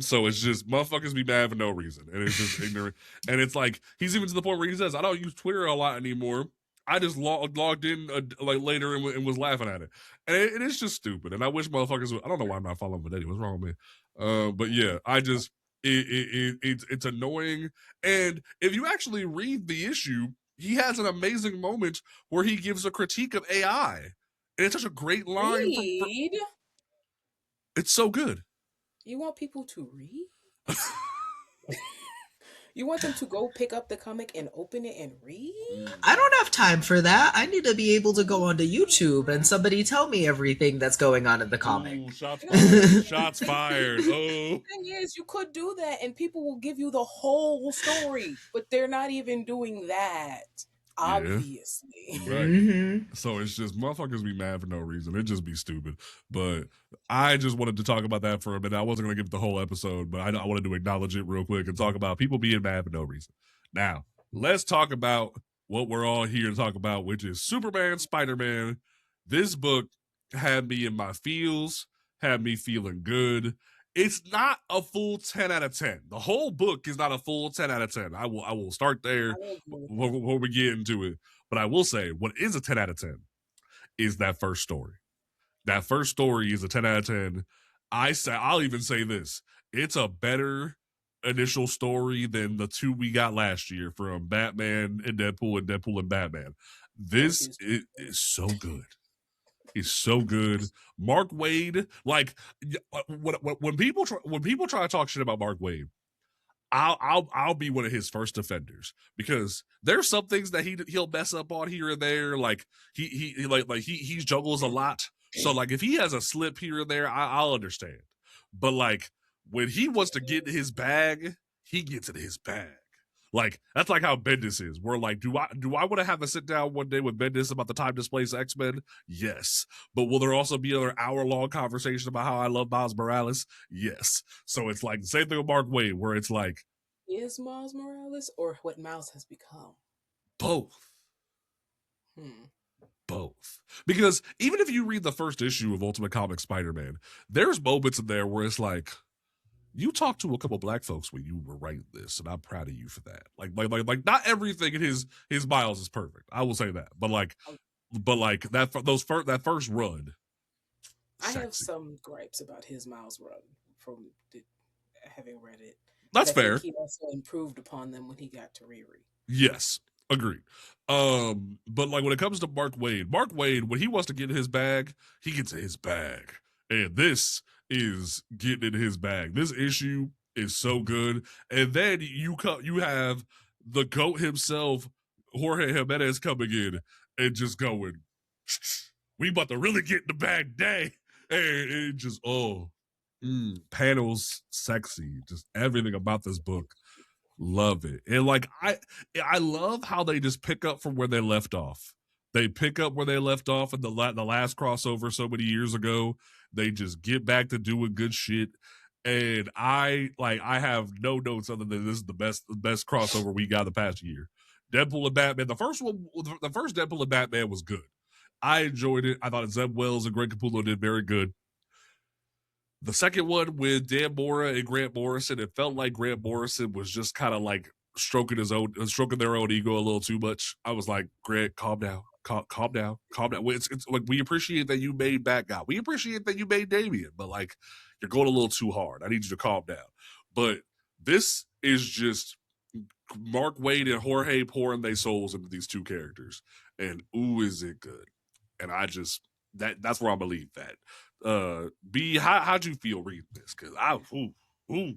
Speaker 1: So it's just motherfuckers be mad for no reason, and it's just ignorant. And it's like he's even to the point where he says, "I don't use Twitter a lot anymore. I just logged in like later and was laughing at it, and it is just stupid. And I wish motherfuckers would. I don't know why I'm not following Vadetti. What's wrong with me? But yeah, I just it's annoying. And if you actually read the issue, he has an amazing moment where he gives a critique of AI, and it's such a great line. It's so good.
Speaker 2: You want people to read? You want them to go pick up the comic and open it and read?
Speaker 3: I don't have time for that. I need to be able to go onto YouTube and somebody tell me everything that's going on in the comic.
Speaker 1: Ooh, shots fired. Oh.
Speaker 2: The thing is, you could do that and people will give you the whole story, but they're not even doing that. Obviously.
Speaker 1: Yeah. Right. So it's just motherfuckers be mad for no reason. It just be stupid. But I just wanted to talk about that for a minute. I wasn't going to give the whole episode, but I wanted to acknowledge it real quick and talk about people being mad for no reason. Now, let's talk about what we're all here to talk about, which is Superman, Spider-Man. This book had me in my feels, had me feeling good. It's not a full 10 out of 10. The whole book is not a full 10 out of 10. I will start there before we get into it. But I will say what is a 10 out of 10 is that first story. That first story is a 10 out of 10. I'll even say this. It's a better initial story than the 2 we got last year from Batman and Deadpool and Batman. This is so good. Is so good. Mark Waid, like when people try to talk shit about Mark Waid, I'll be one of his first defenders because there's some things that he'll mess up on here and there. Like he juggles a lot. So like if he has a slip here and there, I'll understand. But like when he wants to get in his bag, he gets in his bag. Like that's like how Bendis is. We're like, do I want to have a sit down one day with Bendis about the time displaced X-Men? Yes. But will there also be another hour-long conversation about how I love Miles Morales? Yes. So it's like the same thing with Mark Waid, where it's like,
Speaker 2: is Miles Morales or what Miles has become?
Speaker 1: Both. Both. Because even if you read the first issue of Ultimate Comics Spider-Man, there's moments in there where it's like, you talked to a couple black folks when you were writing this, and I'm proud of you for that. Like not everything in his Miles is perfect. I will say that, but like but like that first run,
Speaker 2: I have
Speaker 1: sexy.
Speaker 2: some gripes about his Miles run from having read it, but
Speaker 1: That's
Speaker 2: I think
Speaker 1: fair.
Speaker 2: he also improved upon them when he got to Riri.
Speaker 1: Yes, agreed. But like when it comes to Mark Wade, when he wants to get in his bag, he gets in his bag, and this is getting in his bag. This issue is so good, and then you have the goat himself, Jorge Jimenez, coming in and just going, "We about to really get in the bag today," and it just panels sexy, just everything about this book. Love it. And like I love how they just pick up from where they left off. They pick up where they left off in the last crossover so many years ago. They just get back to doing good shit. And I have no notes other than this is the best crossover we got the past year. Deadpool and Batman. The first Deadpool and Batman was good. I enjoyed it. I thought Zeb Wells and Greg Capullo did very good. The second one with Dan Mora and Grant Morrison, it felt like Grant Morrison was just kind of like stroking their own ego a little too much. I was like, Grant, calm down, calm down, calm down. It's like we appreciate that you made Bat Guy, we appreciate that you made Damien, but like you're going a little too hard. I need you to calm down. But this is just Mark Wade and Jorge pouring their souls into these two characters, and ooh, is it good? And I just that's where I believe that. B, how'd you feel reading this? Because ooh.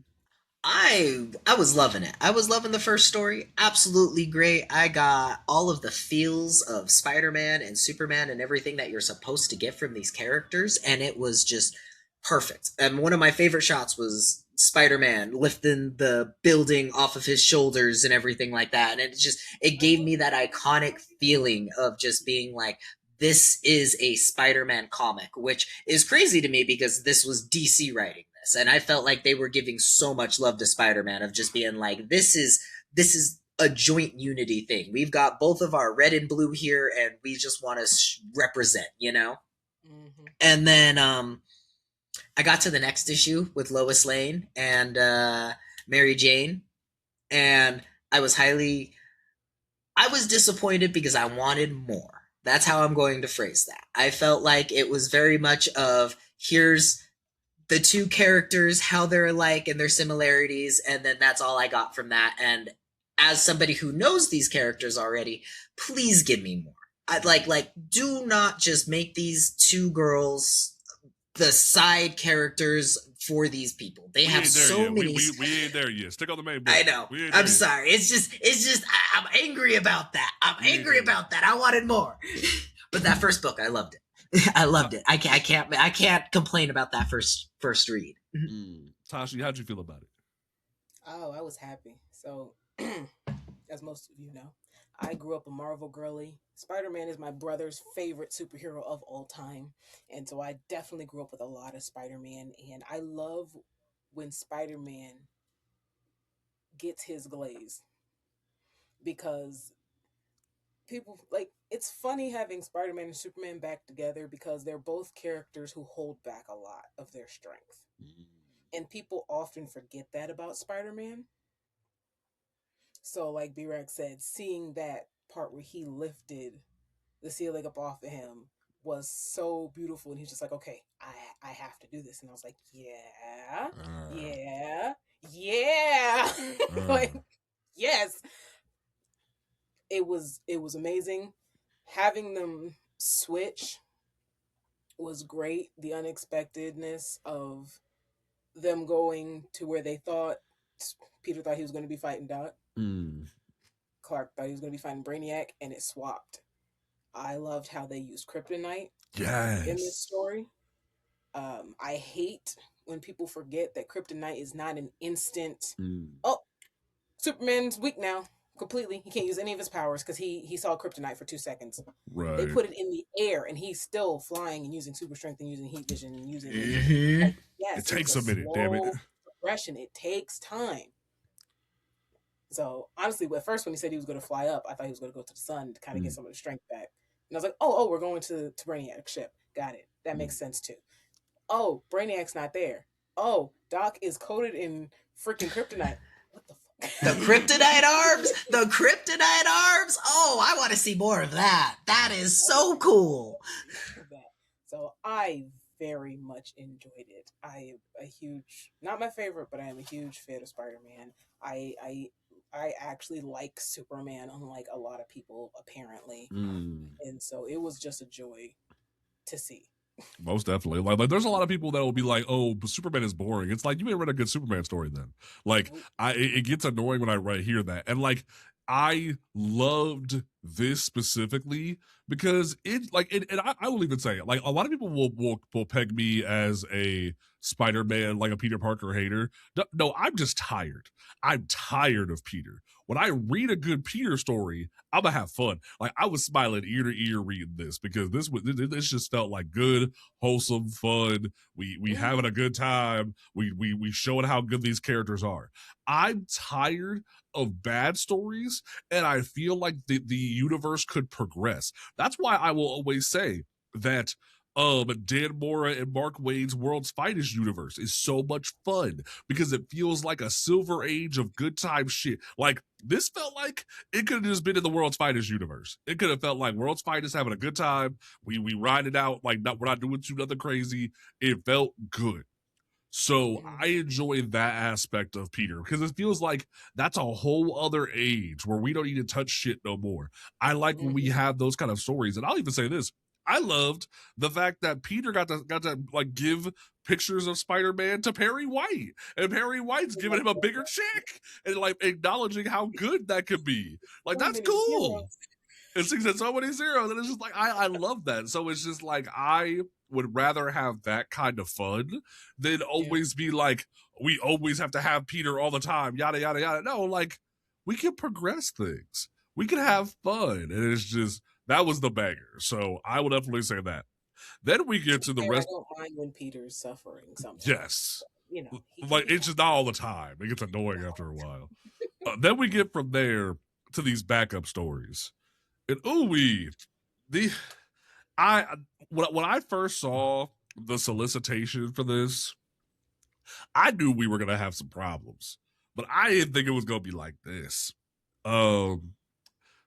Speaker 3: I was loving it. I was loving the first story. Absolutely great. I got all of the feels of Spider-Man and Superman and everything that you're supposed to get from these characters, and it was just perfect. And one of my favorite shots was Spider-Man lifting the building off of his shoulders and everything like that. And it gave me that iconic feeling of just being like, this is a Spider-Man comic, which is crazy to me because this was DC writing this. And I felt like they were giving so much love to Spider-Man of just being like, this is a joint unity thing. We've got both of our red and blue here and we just want to represent, you know? Mm-hmm. And then I got to the next issue with Lois Lane and Mary Jane, and I was disappointed because I wanted more. That's how I'm going to phrase that. I felt like it was very much of, here's the two characters, how they're alike and their similarities, and then that's all I got from that. And as somebody who knows these characters already, please give me more. I'd like do not just make these two girls the side characters for these people. They have so many.
Speaker 1: We ain't there yet. Stick on the main book.
Speaker 3: I know. I'm sorry. It's just. I'm angry about that. I wanted more. But that first book, I loved it. I loved it. I can't complain about that first read.
Speaker 1: Tashi, how'd you feel about it?
Speaker 2: Oh, I was happy. So, as most of you know, I grew up a Marvel girly. Spider-Man is my brother's favorite superhero of all time. And so I definitely grew up with a lot of Spider-Man. And I love when Spider-Man gets his glaze. Because people, like, it's funny having Spider-Man and Superman back together because they're both characters who hold back a lot of their strength. And people often forget that about Spider-Man. So, like B-Rex said, seeing that part where he lifted the ceiling up off of him was so beautiful. And he's just like, okay, I have to do this. And I was like, yeah. Like, yes. It was amazing. Having them switch was great. The unexpectedness of them going to where they thought Peter thought he was going to be fighting Doc. Clark thought he was going to be fighting Brainiac, and it swapped. I loved how they used kryptonite in this story. I hate when people forget that kryptonite is not an instant. Oh, Superman's weak now completely. He can't use any of his powers because he saw kryptonite for 2 seconds.
Speaker 1: Right.
Speaker 2: They put it in the air, and he's still flying and using super strength and using heat vision and using. Like, yes,
Speaker 1: it takes a minute. Damn it.
Speaker 2: Progression. It takes time. So honestly, at first when he said he was going to fly up, I thought he was going to go to the sun to kind of get some of the strength back. And I was like, oh, we're going to Brainiac's ship. Got it. That makes sense too. Oh, Brainiac's not there. Oh, Doc is coated in freaking kryptonite. What the fuck?
Speaker 3: The kryptonite arms? The kryptonite arms? Oh, I want to see more of that. That is so cool.
Speaker 2: So I very much enjoyed it. I am a huge, not my favorite, but I am a huge fan of Spider-Man. I actually like Superman, unlike a lot of people apparently, and so it was just a joy to see.
Speaker 1: Most definitely. Like there's a lot of people that will be like, "Oh, but Superman is boring." It's like you ain't read a good Superman story then. Like it gets annoying when I hear that. And like I loved this specifically because and I will even say it. Like a lot of people will peg me as a Spider-Man, like a Peter Parker hater. No, I'm just tired. I'm tired of Peter. When I read a good Peter story, I'm gonna have fun. Like I was smiling ear to ear reading this because this just felt like good, wholesome fun. We having a good time. We showing how good these characters are. I'm tired of bad stories, and I feel like the universe could progress. That's why I will always say that Dan Mora and Mark Waid's World's Finest universe is so much fun because it feels like a silver age of good time shit. Like this felt like it could have just been in the World's Finest universe. It could have felt like World's Finest having a good time. We ride it out like we're not doing too nothing crazy. It felt good. So I enjoy that aspect of Peter because it feels like that's a whole other age where we don't need to touch shit no more. I like when we have those kind of stories. And I'll even say this. I loved the fact that Peter got to like give pictures of Spider-Man to Perry White, and Perry White's giving him a bigger check and like acknowledging how good that could be. Like that's cool. It sings at so many zeros, and it's just like I love that. So it's just like I would rather have that kind of fun than always be like we always have to have Peter all the time, yada yada yada. No, like we can progress things. We can have fun, and it's just that was the banger. So I would definitely say that. Then we get to the rest.
Speaker 2: I don't mind when Peter's suffering sometimes.
Speaker 1: Yes,
Speaker 2: you know,
Speaker 1: like it's just not all the time. It gets annoying after a while. Then we get from there to these backup stories. And when I first saw the solicitation for this, I knew we were gonna have some problems, but I didn't think it was gonna be like this.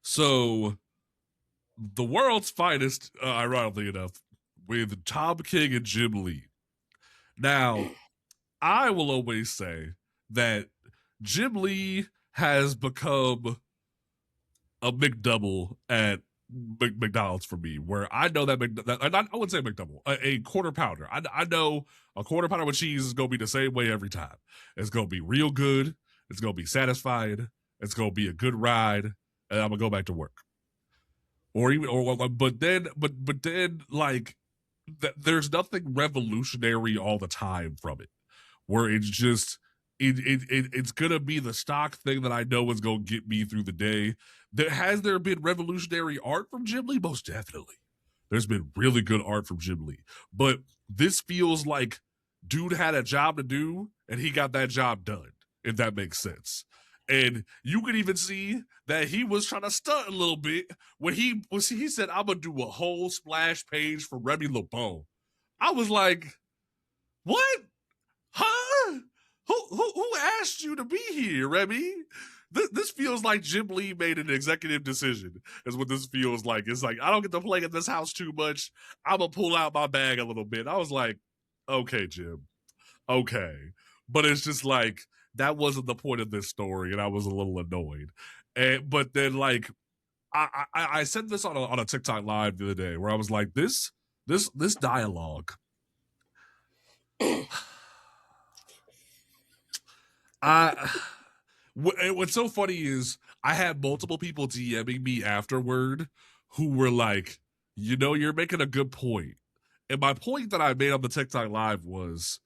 Speaker 1: So the World's Finest, ironically enough, with Tom King and Jim Lee. Now, I will always say that Jim Lee has become a McDouble at McDonald's for me, where I know that I wouldn't say McDouble, a quarter pounder. I know a quarter pounder with cheese is gonna be the same way every time. It's gonna be real good. It's gonna be satisfied. It's gonna be a good ride, and I'm gonna go back to work. But then like there's nothing revolutionary all the time from it, where it's just it's gonna be the stock thing that I know is gonna get me through the day. Has there been revolutionary art from Jim Lee? Most definitely. There's been really good art from Jim Lee. But this feels like dude had a job to do and he got that job done, if that makes sense. And you could even see that he was trying to stunt a little bit when he said, I'm gonna do a whole splash page for Remy LeBeau. I was like, what? Huh? Who asked you to be here, Remy? This feels like Jim Lee made an executive decision, is what this feels like. It's like, I don't get to play in this house too much. I'm going to pull out my bag a little bit. I was like, okay, Jim. Okay. But it's just like, that wasn't the point of this story, and I was a little annoyed. But then, like, I said this on a TikTok live the other day, where I was like, this dialogue. What's so funny is I had multiple people DMing me afterward who were like, you're making a good point. And my point that I made on the TikTok live was,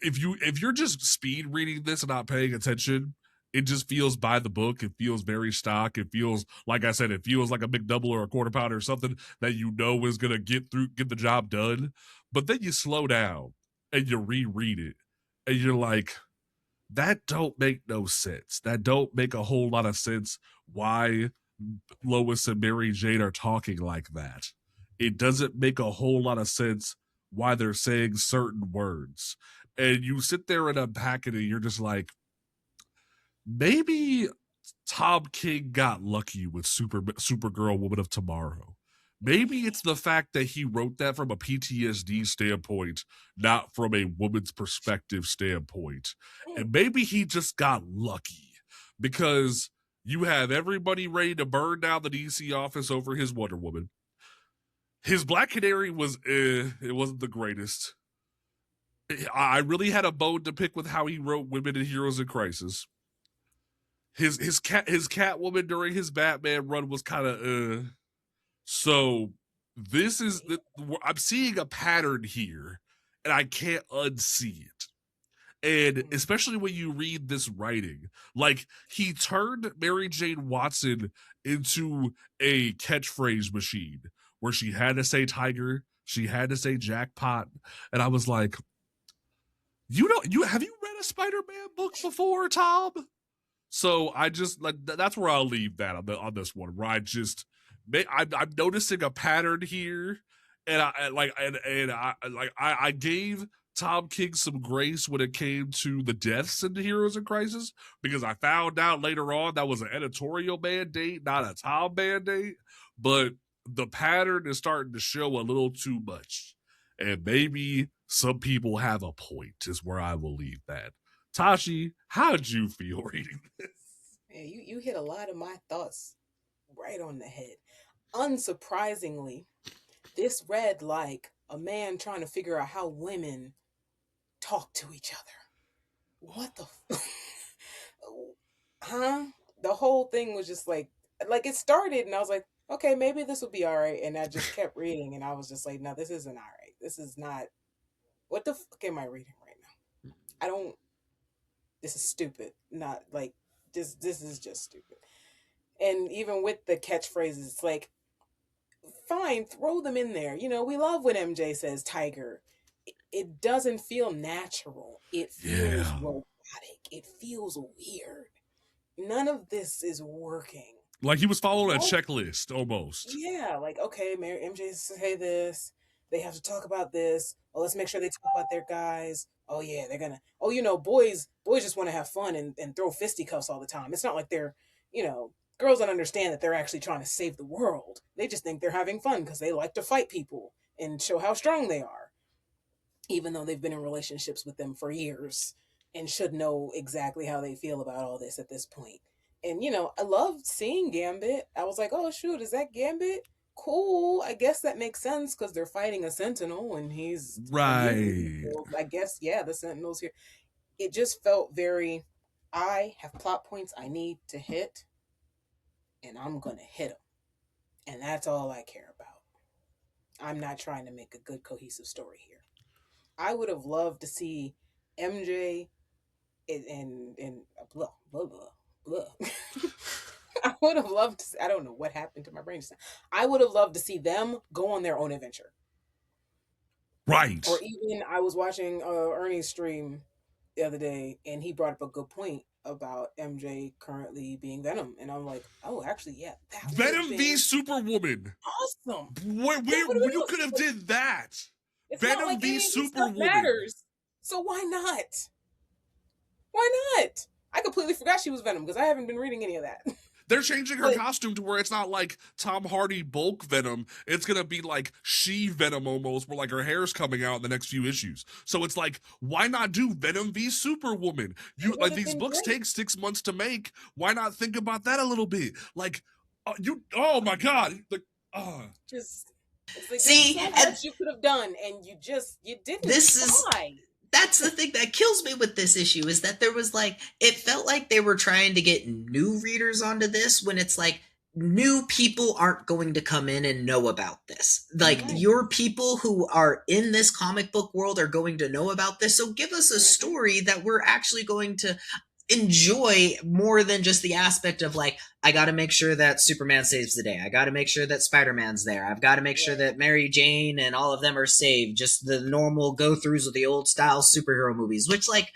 Speaker 1: if you're just speed reading this and not paying attention, it just feels by the book. It feels very stock. It feels, like I said, it feels like a big double or a quarter pounder or something that is gonna get the job done. But then you slow down and you reread it, and you're like, that don't make no sense. That don't make a whole lot of sense why Lois and Mary Jane are talking like that. It doesn't make a whole lot of sense why they're saying certain words. And you sit there and unpack it and you're just like, maybe Tom King got lucky with Supergirl Woman of Tomorrow. Maybe it's the fact that he wrote that from a PTSD standpoint, not from a woman's perspective standpoint. And maybe he just got lucky because you have everybody ready to burn down the DC office over his Wonder Woman. His Black Canary was, it wasn't the greatest. I really had a bone to pick with how he wrote Women and Heroes in Crisis. His Catwoman during his Batman run was kind of So this is I'm seeing a pattern here, and I can't unsee it. And especially when you read this writing, like he turned Mary Jane Watson into a catchphrase machine where she had to say tiger, she had to say jackpot, and I was like, have you read a Spider-Man book before, Tom? So I just like that's where I'll leave that on this one. Where I'm noticing a pattern here, and I gave Tom King some grace when it came to the deaths in the Heroes in Crisis, because I found out later on that was an editorial mandate, not a Tom mandate. But the pattern is starting to show a little too much, and maybe some people have a point. Is where I will leave that. Tashi, how'd you feel reading this?
Speaker 2: Man, you hit a lot of my thoughts right on the head. Unsurprisingly, this read like a man trying to figure out how women talk to each other. What the huh? The whole thing was just like it started and I was like, okay, maybe this will be all right. And I just kept reading and I was just like, no, this isn't all right. This is not, what the fuck am I reading right now? I don't, this is stupid. Not like this is just stupid. And even with the catchphrases, it's like, fine, throw them in there. You know, we love when MJ says tiger. It doesn't feel natural. It feels robotic. It feels weird. None of this is working.
Speaker 1: Like he was following a checklist almost.
Speaker 2: Yeah, like, okay, MJ say this. They have to talk about this. Oh, let's make sure they talk about their guys. Oh yeah, they're gonna. Oh, you know, boys just want to have fun and throw fisticuffs all the time. It's not like they're, you know, girls don't understand that they're actually trying to save the world. They just think they're having fun because they like to fight people and show how strong they are, even though they've been in relationships with them for years and should know exactly how they feel about all this at this point. And, you know, I loved seeing Gambit. I was like, oh, shoot, is that Gambit? Cool. I guess that makes sense because they're fighting a Sentinel and he's...
Speaker 1: Right.
Speaker 2: I guess, yeah, the Sentinel's here. It just felt very, I have plot points I need to hit and I'm going to hit them. And that's all I care about. I'm not trying to make a good, cohesive story here. I would have loved to see MJ and blah, blah, blah, blah. I would have loved to, I don't know what happened to my brain just now. I would have loved to see them go on their own adventure.
Speaker 1: Right.
Speaker 2: Or even, I was watching Ernie's stream the other day, and he brought up a good point about MJ currently being Venom. And I'm like, oh, actually, yeah. That
Speaker 1: Venom v Superwoman.
Speaker 2: Awesome.
Speaker 1: Where you could have did that.
Speaker 2: It's
Speaker 1: Venom
Speaker 2: not like
Speaker 1: v Superwoman
Speaker 2: matters. So why not? Why not? I completely forgot she was Venom because I haven't been reading any of that.
Speaker 1: They're changing her costume to where it's not like Tom Hardy bulk Venom. It's going to be like she Venom almost, where like her hair's coming out in the next few issues. So it's like, why not do Venom v Superwoman? You like these books take 6 months to make. Why not think about that a little bit? Like, oh my God. Like,
Speaker 2: just like,
Speaker 3: see,
Speaker 2: so much you could have done and you didn't.
Speaker 3: That's the thing that kills me with this issue, is that there was like, it felt like they were trying to get new readers onto this when it's like, new people aren't going to come in and know about this. Like, your people who are in this comic book world are going to know about this. So give us a story that we're actually going to enjoy more than just the aspect of like, I got to make sure that Superman saves the day. I got to make sure that Spider-Man's there. I've got to make sure that Mary Jane and all of them are saved. Just the normal go-throughs of the old style superhero movies, which, like,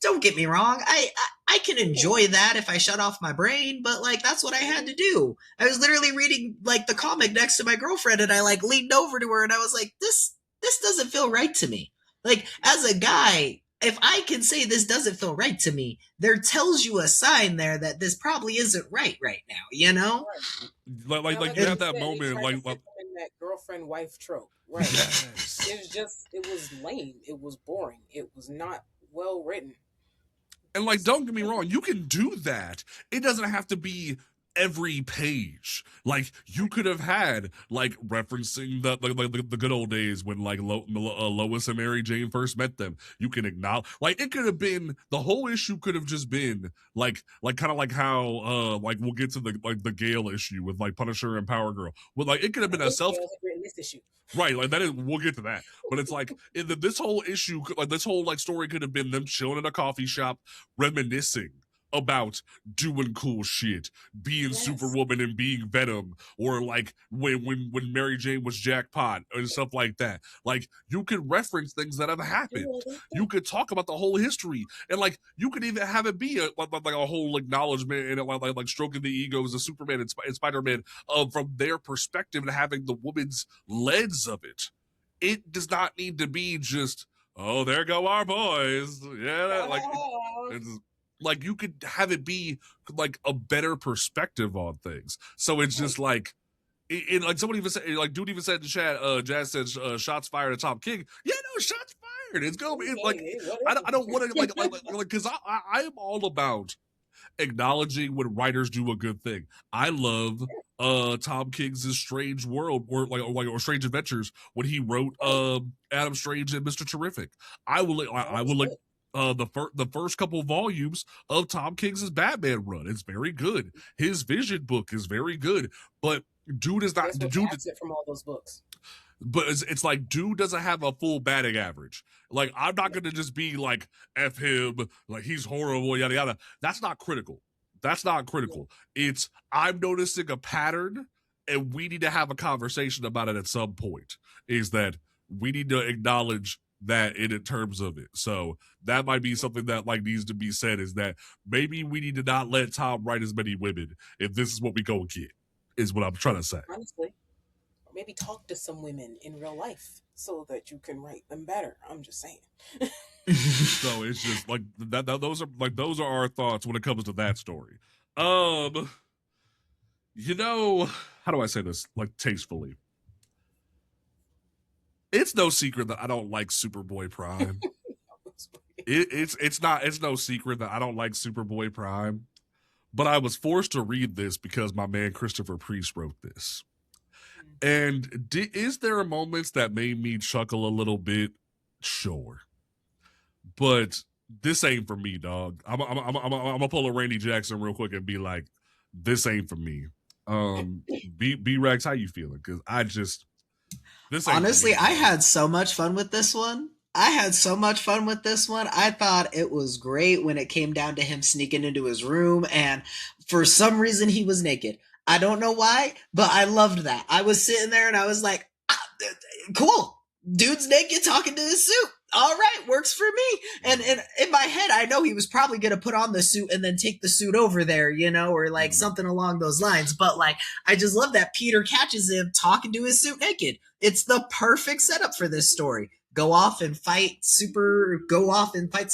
Speaker 3: don't get me wrong. I can enjoy that if I shut off my brain, but like, that's what I had to do. I was literally reading like the comic next to my girlfriend and I like leaned over to her and I was like, this doesn't feel right to me. Like, as a guy, if I can say this doesn't feel right to me, there tells you a sign there that this probably isn't right now, you know?
Speaker 2: Right.
Speaker 1: Like
Speaker 2: Like
Speaker 1: you
Speaker 2: you
Speaker 1: have that
Speaker 2: said, they
Speaker 1: moment,
Speaker 2: tried to fit him in that girlfriend wife trope. Right.
Speaker 1: yes.
Speaker 2: It was lame. It was boring. It was not well written.
Speaker 1: And like, don't get me wrong, you can do that. It doesn't have to be every page. Like, you could have had like referencing the good old days when like Lois and Mary Jane first met them. You can acknowledge, like, it could have been, the whole issue could have just been like kind of like how like we'll get to the Gale issue with like Punisher and Power Girl. Well, like, it could have
Speaker 2: I
Speaker 1: been a
Speaker 2: wish
Speaker 1: self.
Speaker 2: Gail had written this issue.
Speaker 1: Right, like that is. We'll get to that, but it's like this whole issue, like this whole like story, could have been them chilling in a coffee shop, reminiscing about doing cool shit, being
Speaker 2: Yes.
Speaker 1: Superwoman and being Venom, or like when Mary Jane was Jackpot and stuff like that. Like, you could reference things that have happened. You could talk about the whole history, and like you could even have it be like a whole acknowledgement and like stroking the egos of Superman and Spider-Man from their perspective and having the woman's lens of it. It does not need to be just, oh, there go our boys. Yeah, it's like you could have it be like a better perspective on things. So it's just like, like somebody even said, like dude even said in the chat, Jazz said, shots fired at Tom King. Yeah, no, shots fired. It's gonna be like, I don't want to like because I am all about acknowledging when writers do a good thing. I love Tom King's Strange World or Strange Adventures when he wrote Adam Strange and Mr. Terrific. I will like the first couple volumes of Tom King's Batman run. It's very good. His Vision book is very good, but dude is not
Speaker 2: Guess what
Speaker 1: dude
Speaker 2: caps it from all those books.
Speaker 1: but it's like dude doesn't have a full batting average. Like, I'm not gonna just be like F him, like he's horrible, yada yada. That's not critical. That's not critical. It's, I'm noticing a pattern and we need to have a conversation about it at some point. Is that we need to acknowledge that in terms of it. So that might be something that like needs to be said, is that maybe we need to not let Tom write as many women if this is what we go get, is what I'm trying to say.
Speaker 2: Honestly. Maybe talk to some women in real life so that you can write them better. I'm just saying.
Speaker 1: So it's just like that. Those are our thoughts when it comes to that story. You know, how do I say this like tastefully? It's no secret that I don't like Superboy Prime. It's no secret that I don't like Superboy Prime. But I was forced to read this because my man Christopher Priest wrote this. And is there moments that made me chuckle a little bit? Sure. But this ain't for me, dog. I'm gonna pull a Randy Jackson real quick and be like, this ain't for me. B Rex, how you feeling? Because this ain't
Speaker 3: Honestly,
Speaker 1: for me,
Speaker 3: I had so much fun with this one. I thought it was great when it came down to him sneaking into his room, and for some reason he was naked. I don't know why, but I loved that. I was sitting there and I was like, cool. Dude's naked talking to his suit. All right, works for me. And in my head, I know he was probably going to put on the suit and then take the suit over there, you know, or like something along those lines. But like, I just love that Peter catches him talking to his suit naked. It's the perfect setup for this story. Go off and fight some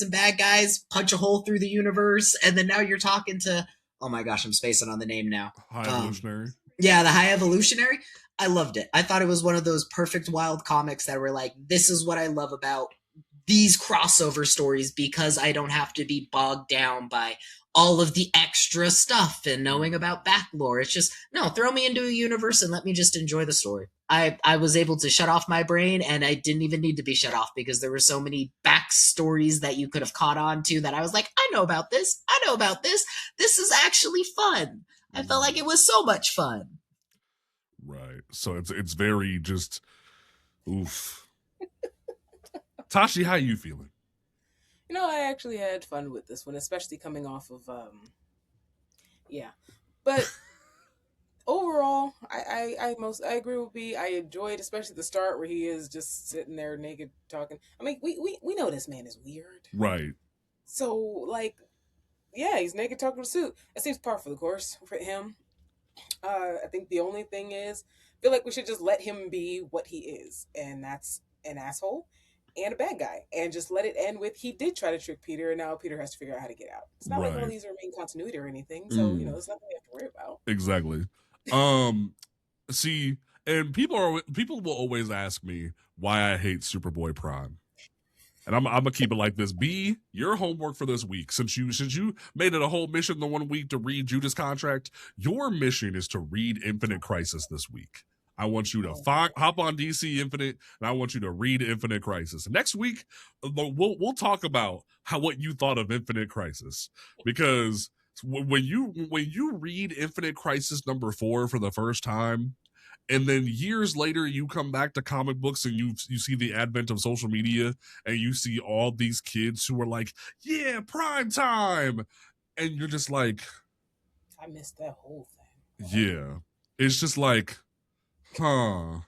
Speaker 3: bad guys, punch a hole through the universe. And then now you're talking to, oh my gosh, I'm spacing on the name now.
Speaker 1: High Evolutionary.
Speaker 3: Yeah, the High Evolutionary. I loved it. I thought it was one of those perfect wild comics that were like, this is what I love about these crossover stories, because I don't have to be bogged down by all of the extra stuff and knowing about back lore. It's just, no, throw me into a universe and let me just enjoy the story. I was able to shut off my brain, and I didn't even need to be shut off because there were so many backstories that you could have caught on to that I was like, I know about this. I know about this. This is actually fun. I felt like it was so much fun.
Speaker 1: Right. So it's very just, oof. Tashi, how you feeling?
Speaker 2: You know, I actually had fun with this one, especially coming off of yeah. But overall, I agree with B. I enjoyed especially the start where he is just sitting there naked talking. I mean, we know this man is weird.
Speaker 1: Right.
Speaker 2: So like, yeah, he's naked talking to suit. It seems par for the course for him. I think the only thing is, I feel like we should just let him be what he is, and that's an asshole. and a bad guy, and just let it end with he did try to trick Peter, and now Peter has to figure out how to get out. It's not like all
Speaker 1: Right.
Speaker 2: these are main continuity or anything, so
Speaker 3: Mm.
Speaker 2: it's nothing we have to worry about.
Speaker 1: Exactly. See, and people will always ask me why I hate Superboy Prime. And I'm gonna keep it like this. B, your homework for this week, since you made it a whole mission the one week to read Judas Contract, your mission is to read Infinite Crisis this week. I want you to hop on DC Infinite, and I want you to read Infinite Crisis. Next week, we'll talk about what you thought of Infinite Crisis, because when you read Infinite Crisis number 4 for the first time, and then years later you come back to comic books and you see the advent of social media, and you see all these kids who are like, yeah, prime time, and you're just like,
Speaker 2: I missed that whole thing.
Speaker 1: Yeah, it's just like, huh.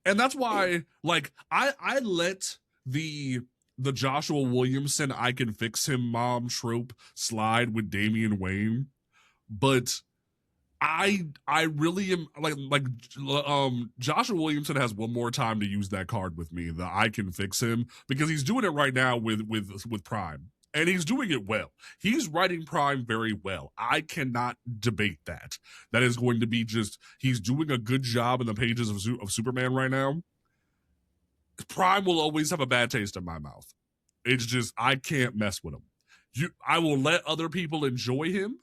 Speaker 1: And that's why, like, I let the Joshua Williamson I can fix him mom trope slide with Damian Wayne, but I really am like Joshua Williamson has one more time to use that card with me, the I can fix him, because he's doing it right now with Prime, and he's doing it well. He's writing Prime very well. I cannot debate that. That is going to be just, he's doing a good job in the pages of Superman right now. Prime will always have a bad taste in my mouth. It's just, I can't mess with him. I will let other people enjoy him.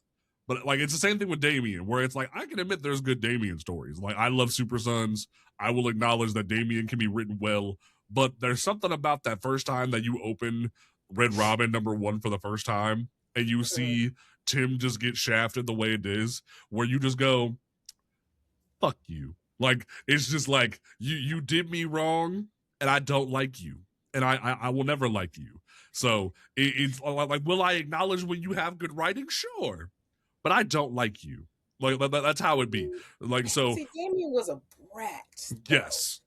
Speaker 1: But like, it's the same thing with Damian, where it's like, I can admit there's good Damian stories. Like, I love Super Sons. I will acknowledge that Damian can be written well, but there's something about that first time that you open Red Robin #1 for the first time, and you see Tim just get shafted the way it is, where you just go, fuck you. Like, it's just like, you did me wrong, and I don't like you. And I will never like you. So it's like, will I acknowledge when you have good writing? Sure. But I don't like you. Like, that's how it be. Like, so.
Speaker 2: See, Damian was a brat.
Speaker 1: Yes.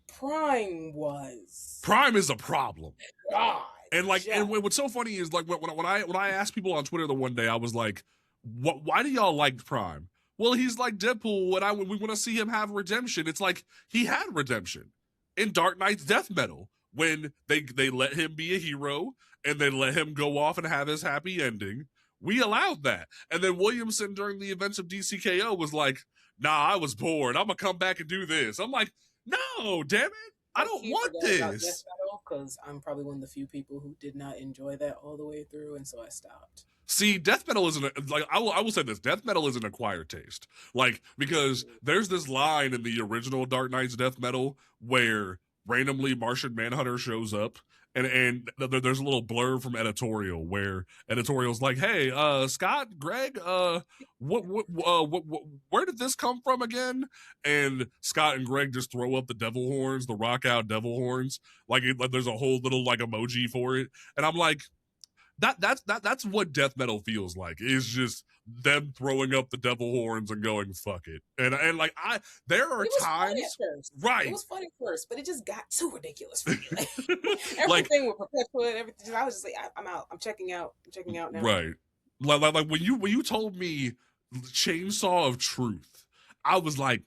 Speaker 2: Prime was.
Speaker 1: Prime is a problem.
Speaker 2: God.
Speaker 1: And like, and what's so funny is, like, when I asked people on Twitter the one day, I was like, why do y'all like Prime? Well, he's like Deadpool, and we want to see him have redemption. It's like, he had redemption in Dark Knight's Death Metal, when they let him be a hero and they let him go off and have his happy ending. We allowed that. And then Williamson, during the events of DCKO, was like, nah, I was bored. I'm going to come back and do this. I'm like, no, damn it. I don't want this.
Speaker 2: Because I'm probably one of the few people who did not enjoy that all the way through, and so I stopped.
Speaker 1: See, Death Metal isn't, like, I will say this, Death Metal is an acquired taste. Like, because there's this line in the original Dark Knight's Death Metal where randomly Martian Manhunter shows up, and there's a little blurb from editorial where editorial's like, hey, Scott, Greg, where did this come from again? And Scott and Greg just throw up the devil horns, the rock out devil horns, like there's a whole little like emoji for it, and I'm like, that's what Death Metal feels like. Is just them throwing up the devil horns and going, fuck it. And like, there are times, right?
Speaker 2: It was funny at first, but it just got too ridiculous for me. Everything with Perpetua and everything, I was just like, I'm out. I'm checking out now.
Speaker 1: Right. Like when you told me Chainsaw of Truth, I was like,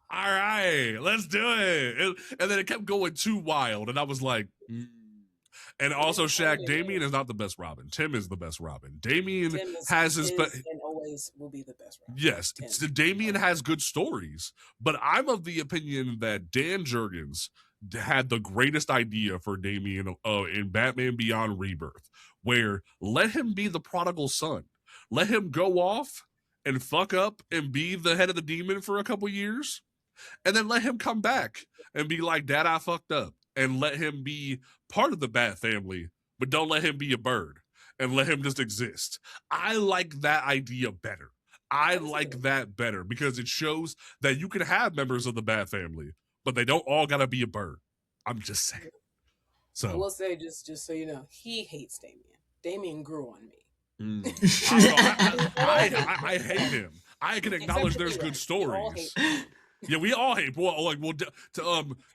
Speaker 1: all right, let's do it. And then it kept going too wild, and I was like, And also, Shaq, Damian is not the best Robin. Tim is the best Robin. Damian has his
Speaker 2: and always will be the best Robin.
Speaker 1: Yes, Damian has good stories, but I'm of the opinion that Dan Jurgens had the greatest idea for Damian in Batman Beyond Rebirth, where let him be the prodigal son. Let him go off and fuck up and be the head of the demon for a couple years, and then let him come back and be like, Dad, I fucked up. And let him be part of the Bat family, but don't let him be a bird, and let him just exist. I like that idea better. I like that better because it shows that you can have members of the Bat family, but they don't all gotta be a bird. I'm just saying. So
Speaker 2: I will say, just so you know, he hates Damian. Damian grew on me.
Speaker 1: I hate him. I can acknowledge there's good stories. Yeah, we all hate. Well,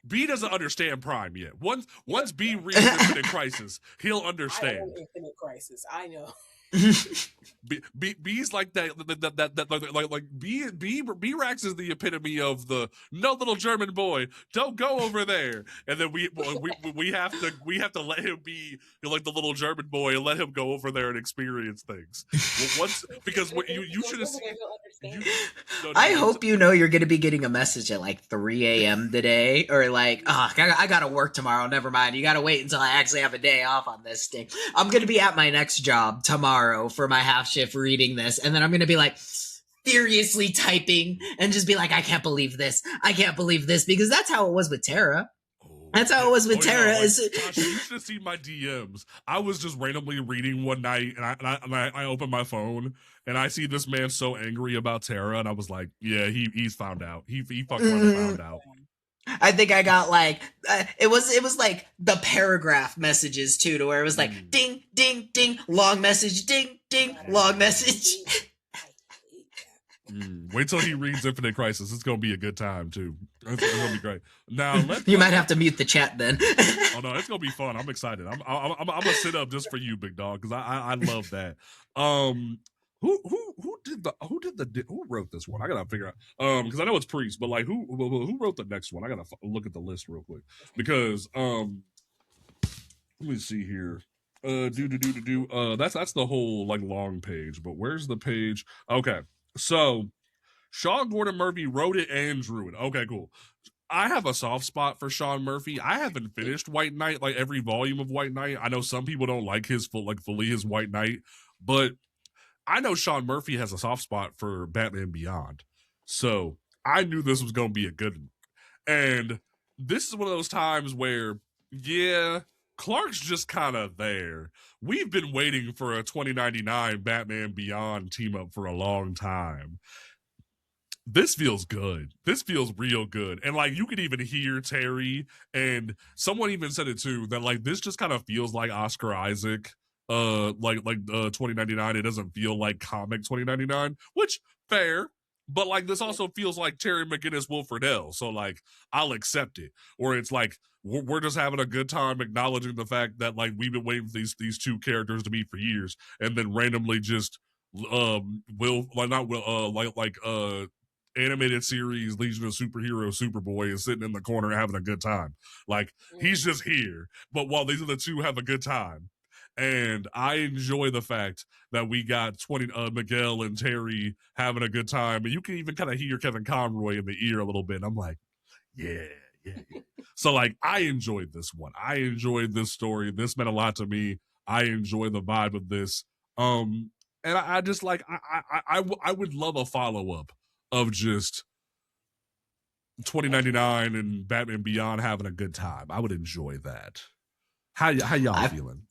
Speaker 1: B doesn't understand Prime yet. Once B reads Infinite Crisis, he'll understand.
Speaker 2: I know Infinite Crisis. I know.
Speaker 1: B's like that like B Rax is the epitome of the no little German boy, don't go over there. And then we have to let him be like the little German boy and let him go over there and experience things. Once because what you should have seen.
Speaker 3: I hope you know you're going to be getting a message at like 3 a.m. today, or like, oh, I got to work tomorrow. Never mind. You got to wait until I actually have a day off on this thing. I'm going to be at my next job tomorrow for my half shift reading this, and then I'm going to be like furiously typing and just be like, I can't believe this. I can't believe this, because that's how it was with Tara. That's how it was with Tara.
Speaker 1: Tasha, you should have seen my DMs. I was just randomly reading one night, and I opened my phone, and I see this man so angry about Tara, and I was like, yeah, he's found out. He fucking found out.
Speaker 3: I think I got like it was like the paragraph messages too, to where it was like ding ding ding, long message, ding ding, long message.
Speaker 1: Wait till he reads Infinite Crisis. It's gonna be a good time too. It's gonna be great. Now
Speaker 3: you might have to mute the chat then.
Speaker 1: Oh no, it's gonna be fun. I'm excited. I'm gonna sit up just for you, big dog, because I love that. Who wrote this one? I gotta figure out. Because I know it's Priest, but like who wrote the next one? I gotta look at the list real quick, because let me see here. That's the whole like long page. But where's the page? Okay. So, Sean Gordon Murphy wrote it and drew it. Okay, cool. I have a soft spot for Sean Murphy. I haven't finished White Knight, like every volume of White Knight. I know some people don't like fully his White Knight, but I know Sean Murphy has a soft spot for Batman Beyond. So I knew this was going to be a good one. And this is one of those times where, yeah, Clark's just kind of there. We've been waiting for a 2099 Batman Beyond team up for a long time. This feels good. This feels real good. And like you could even hear Terry, and someone even said it too, that like this just kind of feels like Oscar Isaac, 2099. It doesn't feel like comic 2099, which fair. But like this also feels like Terry McGinnis, Will Friedle. So like I'll accept it. Or it's like we're just having a good time acknowledging the fact that like we've been waiting for these two characters to meet for years, and then randomly just animated series Legion of Superhero Superboy is sitting in the corner having a good time. Like he's just here. But while these are the two have a good time. And I enjoy the fact that we got Miguel and Terry having a good time. And you can even kind of hear Kevin Conroy in the ear a little bit. And I'm like, yeah. So like, I enjoyed this one. I enjoyed this story. This meant a lot to me. I enjoy the vibe of this. And I just like, I would love a follow-up of just 2099 and Batman Beyond having a good time. I would enjoy that. How y'all feeling?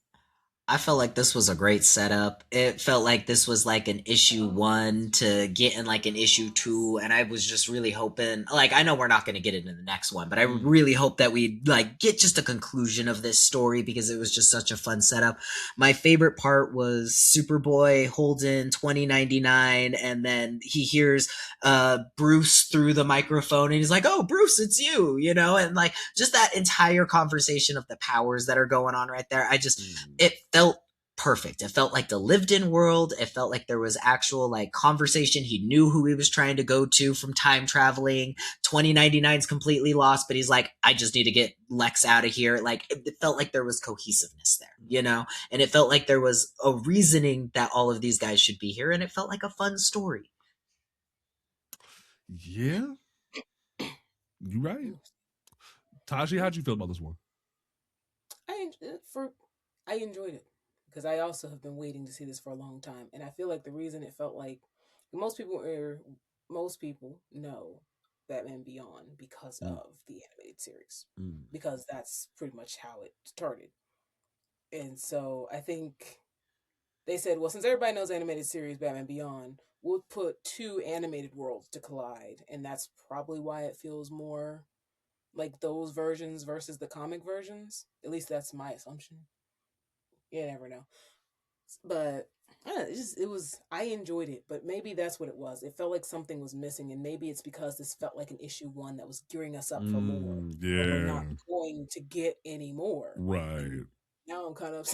Speaker 3: I felt like this was a great setup. It felt like this was like an issue 1 to get in like an issue 2. And I was just really hoping, like, I know we're not going to get it in the next one, but I really hope that we like get just a conclusion of this story, because it was just such a fun setup. My favorite part was Superboy holding 2099, and then he hears Bruce through the microphone, and he's like, oh, Bruce, it's you, you know? And like just that entire conversation of the powers that are going on right there. It felt perfect. It felt like the lived in world. It felt like there was actual like conversation. He knew who he was trying to go to from time traveling. 2099's completely lost, but he's like, I just need to get Lex out of here. Like it felt like there was cohesiveness there, you know? And it felt like there was a reasoning that all of these guys should be here. And it felt like a fun story.
Speaker 1: Yeah. You're right. Tashi, how'd you feel about this one?
Speaker 2: I enjoyed it, because I also have been waiting to see this for a long time, and I feel like the reason it felt like most people know Batman Beyond because of the animated series, because that's pretty much how it started. And so I think they said, well, since everybody knows animated series Batman Beyond, we'll put two animated worlds to collide, and that's probably why it feels more like those versions versus the comic versions. At least that's my assumption. You never know. But I enjoyed it, but maybe that's what it was. It felt like something was missing, and maybe it's because this felt like an issue 1 that was gearing us up for more.
Speaker 1: Yeah.
Speaker 2: But we're not going to get any more.
Speaker 1: Right.
Speaker 2: And now I'm kind of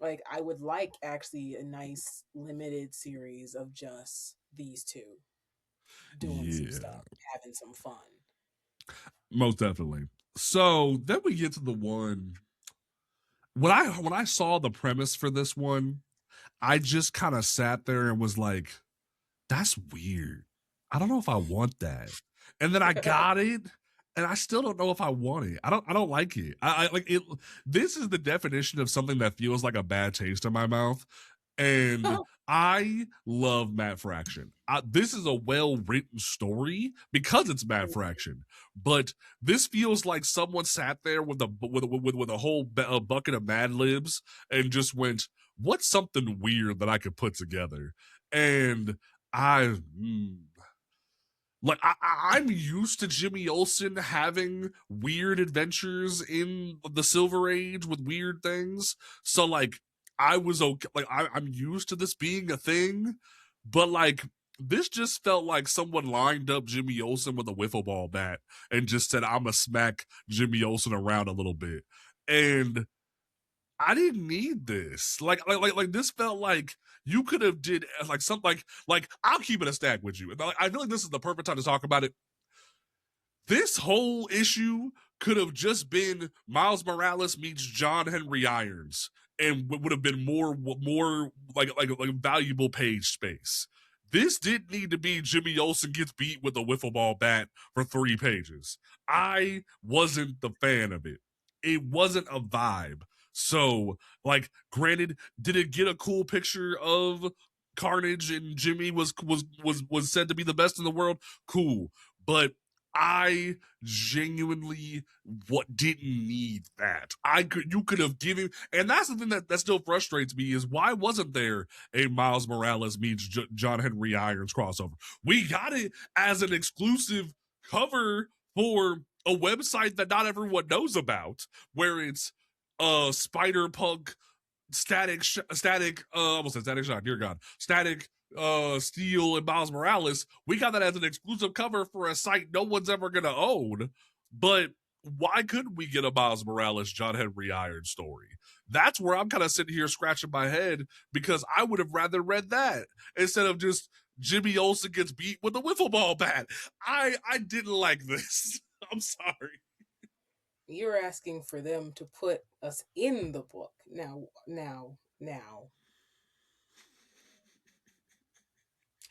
Speaker 2: Like, I would like actually a nice limited series of just these two doing some
Speaker 1: Yeah,
Speaker 2: stuff, having some fun.
Speaker 1: most definitely. So then we get to the one when I saw the premise for this one, I just kind of sat there and was like, that's weird. I don't know if I want that. And then I got it, and I still don't know if I want it. I don't like it. I like it. This is the definition of something that feels like a bad taste in my mouth. And I love Matt Fraction. This is a well-written story because it's Matt Fraction. But this feels like someone sat there with a whole bucket of Mad Libs and just went, "What's something weird that I could put together?" And I like I'm used to Jimmy Olsen having weird adventures in the Silver Age with weird things. So like I was okay, like I'm used to this being a thing, but like this just felt like someone lined up Jimmy Olsen with a wiffle ball bat and just said, "I'm gonna smack Jimmy Olsen around a little bit," and I didn't need this. Like this felt like you could have did like something like I'll keep it a stack with you. I feel like this is the perfect time to talk about it. This whole issue could have just been Miles Morales meets John Henry Irons, and would have been more like valuable page space. This didn't need to be Jimmy Olsen gets beat with a wiffle ball bat for 3 pages. I wasn't the fan of it. It wasn't a vibe. So, like, granted, did it get a cool picture of Carnage and Jimmy was said to be the best in the world? Cool. But I genuinely didn't need that. You could have given, and that's the thing that still frustrates me is why wasn't there a Miles Morales meets John Henry Irons crossover? We got it as an exclusive cover for a website that not everyone knows about, where it's Spider Punk almost said Static Shock, dear God, Static Steel and Miles Morales. We got that as an exclusive cover for a site no one's ever gonna own. But why couldn't we get a Miles Morales John Henry Iron story? That's where I'm kind of sitting here scratching my head, because I would have rather read that instead of just Jimmy Olsen gets beat with a wiffle ball bat. I didn't like this. I'm sorry.
Speaker 2: You're asking for them to put us in the book. Now.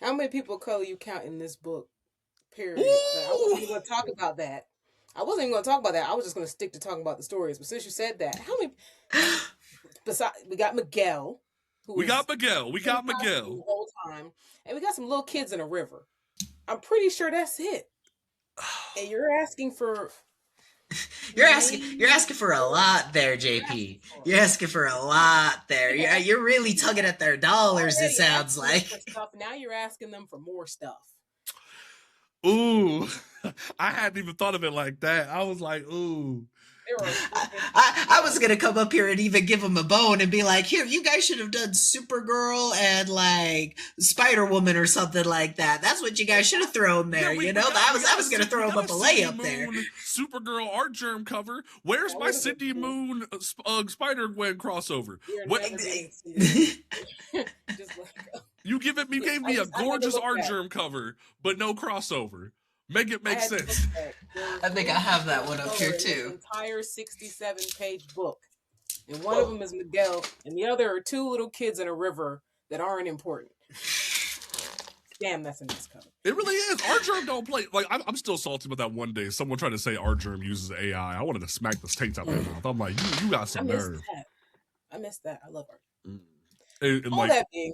Speaker 2: How many people of color you count in this book? Period. Like, I wasn't even going to talk about that. I was just going to stick to talking about the stories. But since you said that, how many? Besides, we got Miguel.
Speaker 1: We got Miguel.
Speaker 2: The whole time, and we got some little kids in a river. I'm pretty sure that's it. And you're asking for.
Speaker 3: You're asking for a lot there, JP. You're asking for a lot there. You're really tugging at their dollars, it sounds like.
Speaker 2: Now you're asking them for more stuff.
Speaker 1: Ooh, I hadn't even thought of it like that. I was like, ooh.
Speaker 3: I was gonna come up here and even give him a bone and be like, here, you guys should have done Supergirl and like Spider-Woman or something like that. That's what you guys should have thrown there. I was gonna throw him up a layup there.
Speaker 1: Supergirl art germ cover. Where's my Cindy Moon Spider-Gwen crossover? You gave me a gorgeous art germ cover, but no crossover. Make it make sense.
Speaker 3: I think I have that one up here too.
Speaker 2: Entire 67-page book, and one of them is Miguel, and the other are 2 little kids in a river that aren't important. Damn, that's a nice cover.
Speaker 1: It really is. Art germ don't play. Like I'm still salty about that one day. Someone tried to say art germ uses AI. I wanted to smack the states out there. I'm like, you got some nerve.
Speaker 2: I missed that. I love art.
Speaker 1: And
Speaker 2: all
Speaker 1: like,
Speaker 2: that being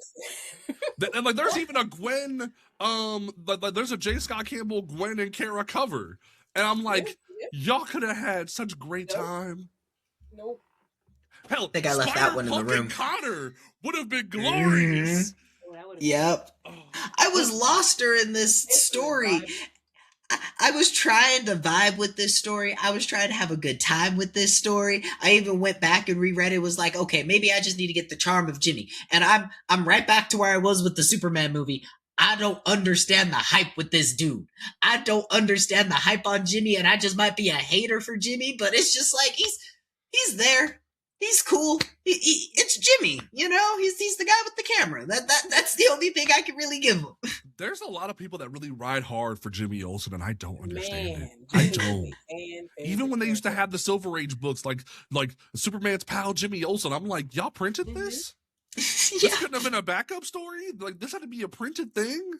Speaker 2: said,
Speaker 1: and like there's even a Gwen, like there's a J. Scott Campbell Gwen and Kara cover, and I'm like, y'all could have had such a great time.
Speaker 2: Nope.
Speaker 1: Hell,
Speaker 3: I think I left that one in the room.
Speaker 1: Connor would have been glorious.
Speaker 3: Yep. I was lost during this story. I was trying to vibe with this story. I was trying to have a good time with this story. I even went back and reread it. Was like, okay, maybe I just need to get the charm of Jimmy. And I'm right back to where I was with the Superman movie. I don't understand the hype with this dude. I don't understand the hype on Jimmy, and I just might be a hater for Jimmy, but it's just like he's there. He's cool. It's Jimmy. He's the guy with the camera. That's the only thing I can really give him.
Speaker 1: There's a lot of people that really ride hard for Jimmy Olsen, and I don't understand it.
Speaker 2: Man,
Speaker 1: I don't. Even when they used to have the Silver Age books, like Superman's pal Jimmy Olsen, I'm like, y'all printed this?
Speaker 3: Yeah.
Speaker 1: This couldn't have been a backup story. Like, this had to be a printed thing.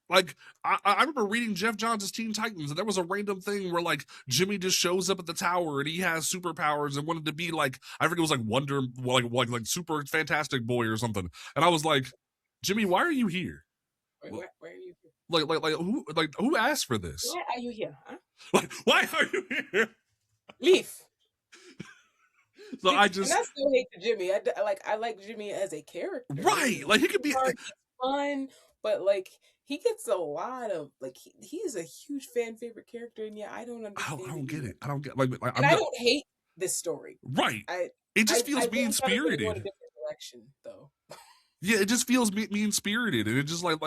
Speaker 1: Like, I remember reading Jeff Johns' Teen Titans, and there was a random thing where, like, Jimmy just shows up at the tower, and he has superpowers, and wanted to be, like, I think it was, like, like super fantastic boy or something. And I was like, Jimmy, why are you here?
Speaker 2: Where are you here?
Speaker 1: Who asked for this?
Speaker 2: Why are you here? Huh?
Speaker 1: Like, why are you here?
Speaker 2: Leaf.
Speaker 1: So
Speaker 2: and I still hate Jimmy. I like Jimmy as a character.
Speaker 1: Right. Like, he could be
Speaker 2: fun, but like he gets a lot of like he's a huge fan favorite character, and I don't understand.
Speaker 1: I don't get it. I don't get
Speaker 2: I don't hate this story.
Speaker 1: Right. It just feels mean spirited.
Speaker 2: A different direction, though.
Speaker 1: Yeah, it just feels mean spirited, and it's just like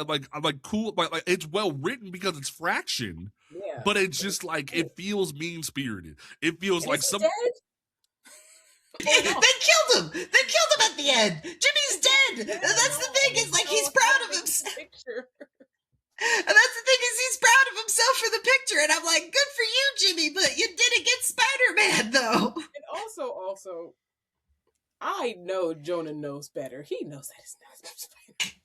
Speaker 1: cool, like it's well written because it's Fraction.
Speaker 2: Yeah.
Speaker 1: But it's just like it feels mean spirited. It feels like some.
Speaker 2: Dead?
Speaker 3: They killed him. They killed him at the end. Jimmy's dead. Yeah, that's the thing. Is like he's proud of himself. And that's the thing is he's proud of himself for the picture. And I'm like, good for you, Jimmy, but you did it get Spider-Man though.
Speaker 2: And also, I know Jonah knows better. He knows that it's not Spider-Man.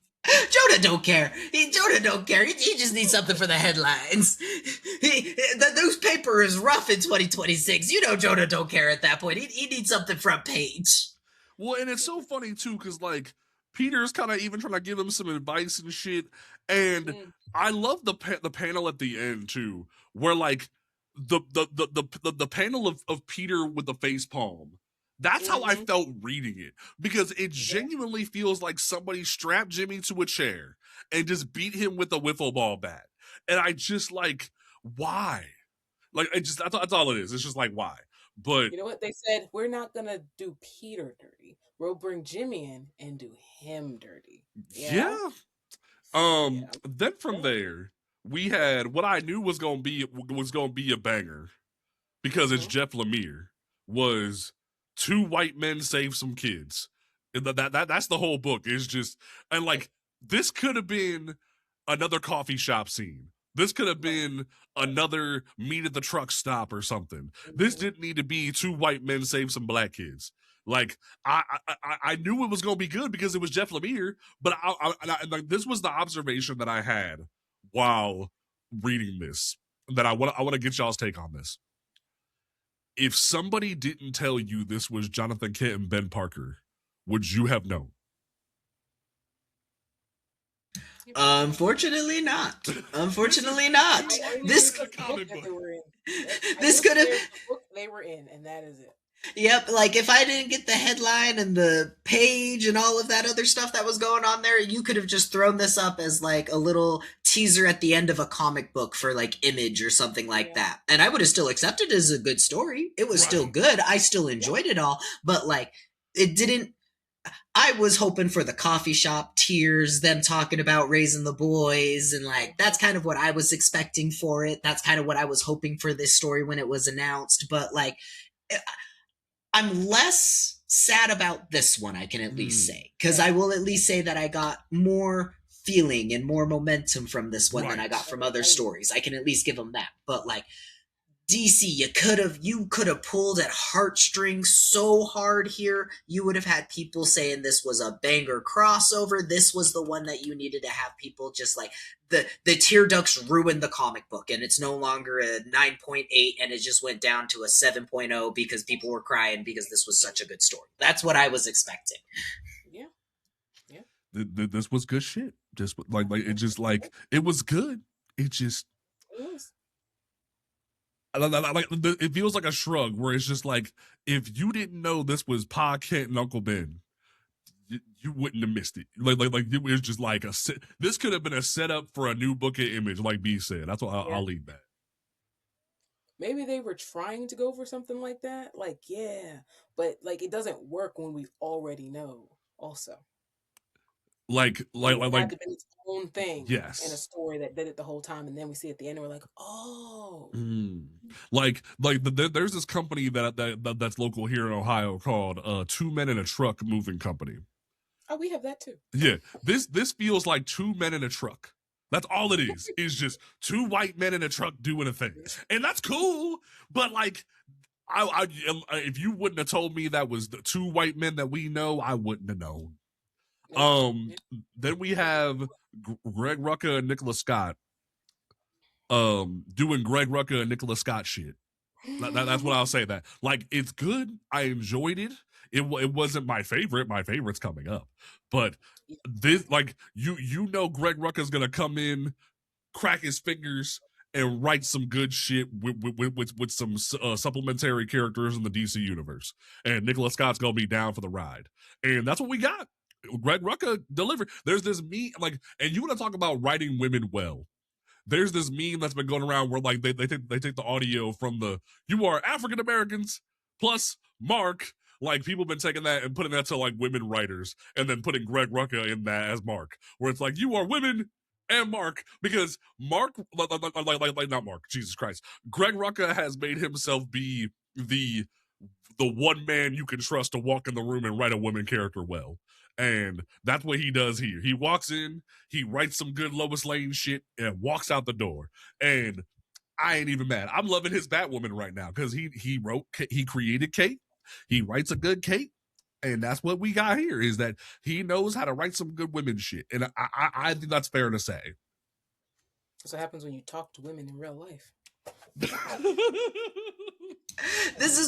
Speaker 3: Jonah don't care. Jonah don't care. He just needs something for the headlines. The newspaper is rough in 2026. Jonah don't care at that point. He needs something front page.
Speaker 1: Well, and it's so funny too, because like Peter's kind of even trying to give him some advice and shit. And I love the panel at the end too, where like the panel of Peter with the face palm. That's how I felt reading it, because it genuinely feels like somebody strapped Jimmy to a chair and just beat him with a wiffle ball bat. And I just like, why? Like, that's all it is. It's just like, why? But
Speaker 2: you know what they said? We're not gonna do Peter dirty. We'll bring Jimmy in and do him dirty.
Speaker 1: Yeah. Then from there, we had what I knew was gonna be a banger, because it's Jeff Lemire, was two white men save some kids. And that's the whole book. It's just, and like, this could have been another coffee shop scene. This could have been another meet at the truck stop or something. This didn't need to be two white men save some black kids. Like, I knew it was going to be good because it was Jeff Lemire, but like, this was the observation that I had while reading this, that I want to get y'all's take on this. If somebody didn't tell you this was Jonathan Kent and Ben Parker, would you have known?
Speaker 3: Unfortunately not. Unfortunately not. This could have
Speaker 2: they were in, and that is it.
Speaker 3: Yep, like if I didn't get the headline and the page and all of that other stuff that was going on there, you could have just thrown this up as like a little teaser at the end of a comic book for like Image or something like that. And I would have still accepted it as a good story. It was still good. I still enjoyed it all, but like it didn't. I was hoping for the coffee shop tears, them talking about raising the boys, and like that's kind of what I was expecting for it. That's kind of what I was hoping for this story when it was announced, but like I'm less sad about this one, I can at least say, because I will at least say that I got more feeling and more momentum from this one than I got from other stories. I can at least give them that. But like DC, you could have pulled at heartstrings so hard here. You would have had people saying this was a banger crossover. This was the one that you needed to have people just like the tear ducts ruined the comic book, and it's no longer a 9.8 and it just went down to a 7.0 because people were crying because this was such a good story. That's what I was expecting.
Speaker 2: Yeah.
Speaker 1: This was good shit. Just like it just like it was good. It just it feels like a shrug where it's just like, if you didn't know this was Pa Kent and Uncle Ben, you wouldn't have missed it. Like it was just like this could have been a setup for a new book of Image, like B said. That's what I'll leave that.
Speaker 2: Maybe they were trying to go for something like that. Like, but like it doesn't work when we already know also.
Speaker 1: like
Speaker 2: It had to be its own thing in a
Speaker 1: yes.
Speaker 2: story that did it the whole time, and then we see at the end, and we're like, oh,
Speaker 1: There's this company that's local here in Ohio called Two Men in a Truck Moving Company.
Speaker 2: oh, we have that too.
Speaker 1: Yeah, this feels like two men in a truck. That's all it is. Is just two white men in a truck doing a thing, and that's cool. But like, if you wouldn't have told me that was the two white men that we know, I wouldn't have known. Then we have Greg Rucka and Nicola Scott, doing Greg Rucka and Nicola Scott shit. That's what I'll say. That like it's good. I enjoyed it. It wasn't my favorite. My favorite's coming up, but this like you know Greg Rucka's gonna come in, crack his fingers, and write some good shit with some supplementary characters in the DC universe. And Nicola Scott's gonna be down for the ride, and that's what we got. Greg Rucka delivered. There's this meme like, and you want to talk about writing women well. There's this meme that's been going around where like they take the audio from the "you are African Americans" plus Mark. Like people have been taking that and putting that to like women writers, and then putting Greg Rucka in that as Mark, where it's like you are women and Mark, because Mark like not Mark, Jesus Christ, Greg Rucka has made himself be the one man you can trust to walk in the room and write a woman character well. And that's what he does here. He walks in, he writes some good Lois Lane shit, and walks out the door. And I ain't even mad. I'm loving his Batwoman right now because he created Kate. He writes a good Kate. And that's what we got here, is that he knows how to write some good women shit. And I think that's fair to say.
Speaker 2: That's what happens when you talk to women in real life.
Speaker 3: This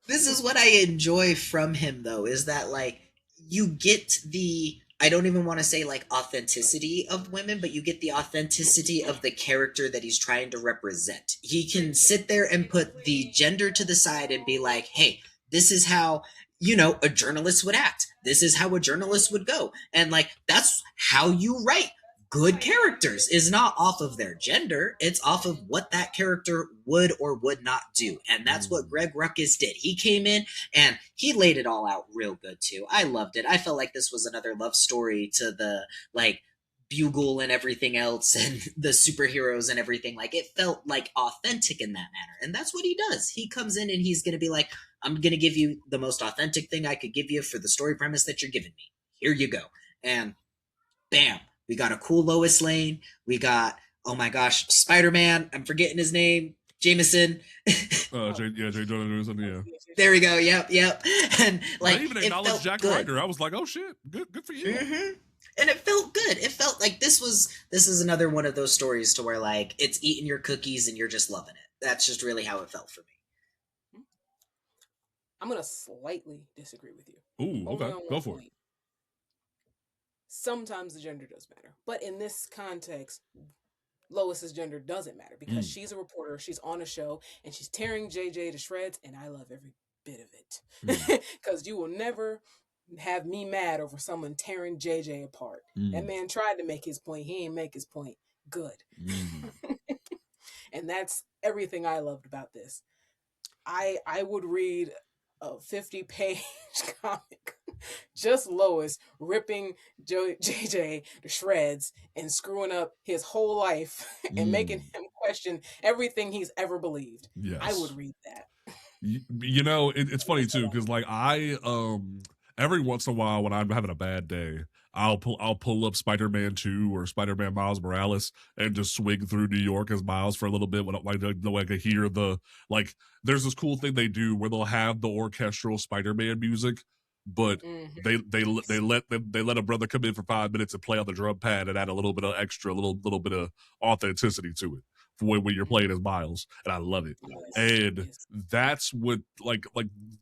Speaker 3: is what I enjoy from him, though, is that like you get the, I don't even want to say like authenticity of women, but you get the authenticity of the character that he's trying to represent. He can sit there and put the gender to the side and be like, hey, this is how, you know, a journalist would act. This is how a journalist would go. And like, that's how you write good characters, is not off of their gender. It's off of what that character would or would not do. And that's what Greg Ruckus did. He came in and he laid it all out real good too. I loved it. I felt like this was another love story to the like Bugle and everything else and the superheroes and everything. Like it felt like authentic in that manner. And that's what he does. He comes in and he's going to be like, I'm going to give you the most authentic thing I could give you for the story premise that you're giving me. Here you go. And bam. We got a cool Lois Lane. We got, oh my gosh, Spider-Man. I'm forgetting his name. Jameson.
Speaker 1: J. Jonah Jameson, yeah.
Speaker 3: There we go. Yep. And like,
Speaker 1: I even acknowledged Jack Ryder. I was like, oh shit, good for you.
Speaker 3: Mm-hmm. And it felt good. It felt like this is another one of those stories to where like it's eating your cookies and you're just loving it. That's just really how it felt for me.
Speaker 2: I'm gonna slightly disagree with you.
Speaker 1: Ooh, okay, go for it.
Speaker 2: Sometimes the gender does matter, but in this context, Lois's gender doesn't matter because she's a reporter, she's on a show, and she's tearing JJ to shreds, and I love every bit of it. Because you will never have me mad over someone tearing JJ apart. That man tried to make his point, he ain't make his point good. And that's everything I loved about this. I would read a 50-page comic, just Lois ripping JJ to shreds and screwing up his whole life and making him question everything he's ever believed.
Speaker 1: Yes.
Speaker 2: I would read that.
Speaker 1: You know, it's funny too, because like I every once in a while when I'm having a bad day, I'll pull up Spider-Man 2 or Spider-Man Miles Morales and just swing through New York as Miles for a little bit when I can hear the like. There's this cool thing they do where they'll have the orchestral Spider-Man music, but they let a brother come in for 5 minutes and play on the drum pad and add a little bit of extra, little bit of authenticity to it for when you're playing as Miles, and I love it. And that's what like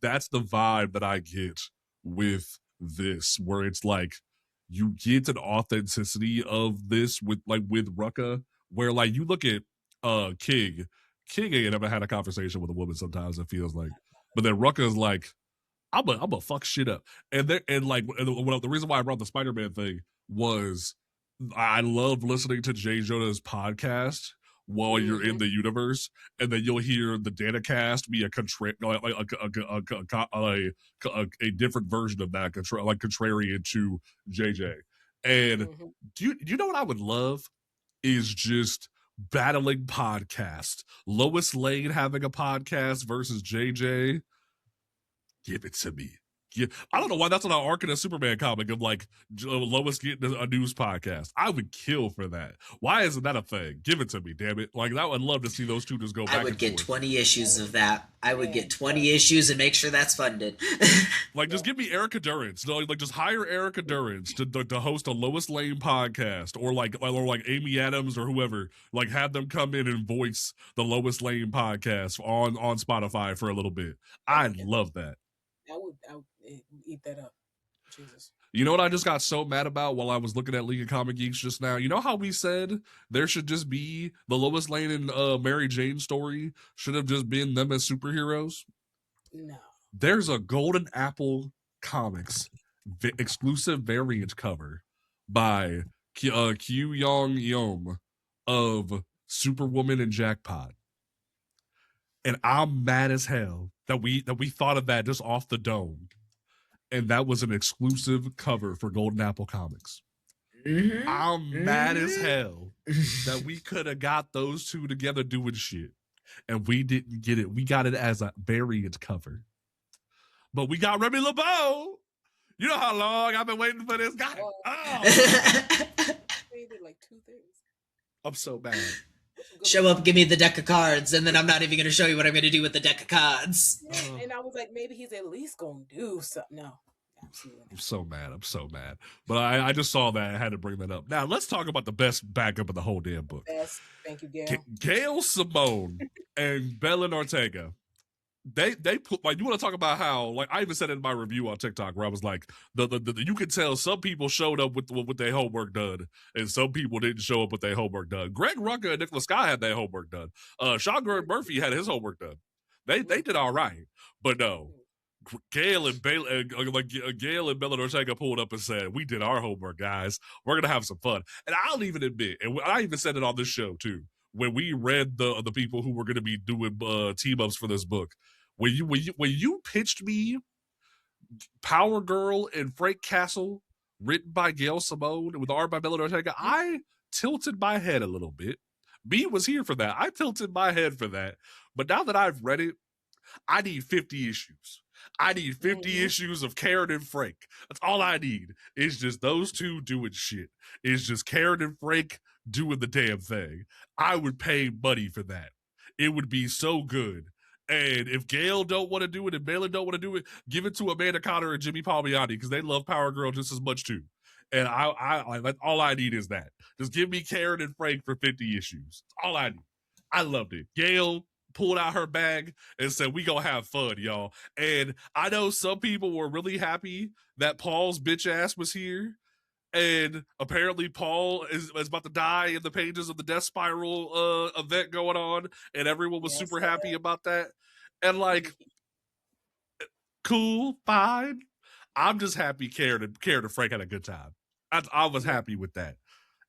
Speaker 1: that's the vibe that I get with this, where it's like you get an authenticity of this with Rucka, where like you look at King ain't ever had a conversation with a woman sometimes, it feels like, but then Rucka's like, I'm a fuck shit up. And the reason why I brought the Spider-Man thing was I loved listening to Jay Jonah's podcast while you're in the universe, and then you'll hear the data cast be a different version of that, like contrarian to JJ. And do you know what I would love is just battling podcast. Lois Lane having a podcast versus JJ. Give it to me. Yeah, I don't know why that's on an arc in a Superman comic of like Lois getting a news podcast. I would kill for that. Why isn't that a thing? Give it to me, damn it! Like I would love to see those two just go back.
Speaker 3: I would get 20 issues of that. I would get 20 issues and make sure that's funded.
Speaker 1: Like, just give me Erica Durance. Like, just hire Erica Durance to host a Lois Lane podcast, or like Amy Adams or whoever. Like, have them come in and voice the Lois Lane podcast on Spotify for a little bit. I'd love that.
Speaker 2: I would eat that up. Jesus.
Speaker 1: You know what I just got so mad about while I was looking at League of Comic Geeks just now? You know how we said there should just be the Lois Lane and Mary Jane story should have just been them as superheroes?
Speaker 2: No.
Speaker 1: There's a Golden Apple Comics exclusive variant cover by Q Yong Yom of Superwoman and Jackpot. And I'm mad as hell that we thought of that just off the dome. And that was an exclusive cover for Golden Apple Comics. I'm mad as hell that we could have got those two together doing shit. And we didn't get it. We got it as a variant cover. But we got Remy LeBeau. You know how long I've been waiting for this guy.
Speaker 2: They did like 2 things.
Speaker 1: I'm so mad.
Speaker 3: Show up, give me the deck of cards, and then I'm not even going to show you what I'm going to do with the deck of cards.
Speaker 2: Yeah, and I was like, maybe he's at least going to do something. No, absolutely not.
Speaker 1: I'm so mad. But I just saw that. I had to bring that up. Now, let's talk about the best backup of the whole damn book.
Speaker 2: Best. Thank you, Gail.
Speaker 1: Gail Simone and Belen Ortega. They put, like, you want to talk about how, like, I even said it in my review on TikTok where I was like, the you can tell some people showed up with their homework done and some people didn't show up with their homework done. Greg Rucka and Nicholas Scott had their homework done. Sean Gordon Murphy had his homework done. They did all right, but no, Gail and Gail and Belen Ortega pulled up and said, "We did our homework, guys. We're gonna have some fun." And I'll even admit, and I even said it on this show too, when we read the people who were going to be doing team ups for this book. When you pitched me Power Girl and Frank Castle, written by Gail Simone with art by Belen Ortega, I tilted my head a little bit. B was here for that. I tilted my head for that. But now that I've read it, I need 50 issues. I need 50 issues of Karen and Frank. That's all I need. It's just those two doing shit. It's just Karen and Frank doing the damn thing. I would pay money for that. It would be so good. And if Gail don't want to do it and Belen don't want to do it, give it to Amanda Conner and Jimmy Palmiotti because they love Power Girl just as much too. And I that's all I need is that. Just give me Karen and Frank for 50 issues. That's all I need. I loved it. Gail pulled out her bag and said, "We gonna have fun, y'all." And I know some people were really happy that Paul's bitch ass was here. And apparently Paul is about to die in the pages of the Death Spiral event going on, and everyone was super happy about that. And like, cool, fine. I'm just happy Karen and Frank had a good time. I was happy with that.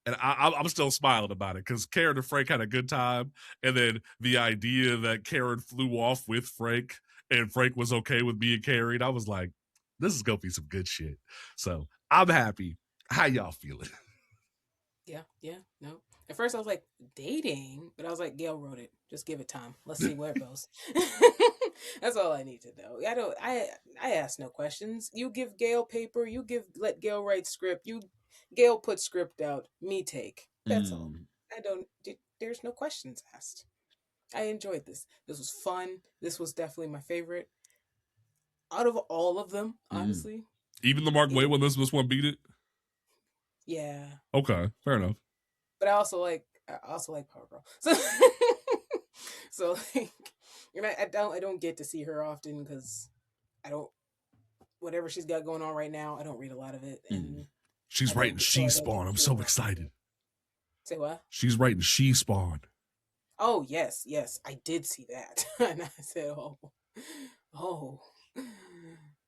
Speaker 1: And I'm still smiling about it because Karen and Frank had a good time. And then the idea that Karen flew off with Frank and Frank was okay with being carried, I was like, this is going to be some good shit. So I'm happy. How y'all feeling?
Speaker 2: Yeah, no. At first I was like, dating, but I was like, Gail wrote it. Just give it time. Let's see where it goes. That's all I need to know. I ask no questions. You give Gail paper, let Gail write script. Gail put script out, me take. That's all. There's no questions asked. I enjoyed this. This was fun. This was definitely my favorite. Out of all of them, honestly.
Speaker 1: Even the Mark Waid one, this one beat it?
Speaker 2: Yeah.
Speaker 1: Okay, fair enough.
Speaker 2: But I also like Power Girl. So like, you know, I don't get to see her often because whatever she's got going on right now, I don't read a lot of it. And
Speaker 1: she's writing She-Spawn. I'm so excited.
Speaker 2: Say what?
Speaker 1: She's writing She-Spawn.
Speaker 2: Oh yes, I did see that, and I said, oh,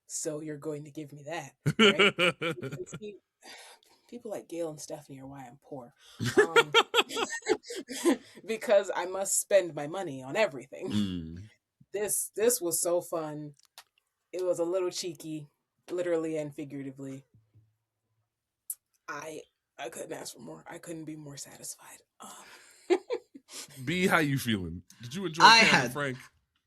Speaker 2: so you're going to give me that? Right? people like Gail and Stephanie are why I'm poor. Um, because I must spend my money on everything.
Speaker 1: Mm.
Speaker 2: This was so fun. It was a little cheeky, literally and figuratively. I I couldn't ask for more. I couldn't be more satisfied.
Speaker 1: B, how you feeling? Did you enjoy
Speaker 3: I
Speaker 1: Cam and
Speaker 3: had
Speaker 1: Frank?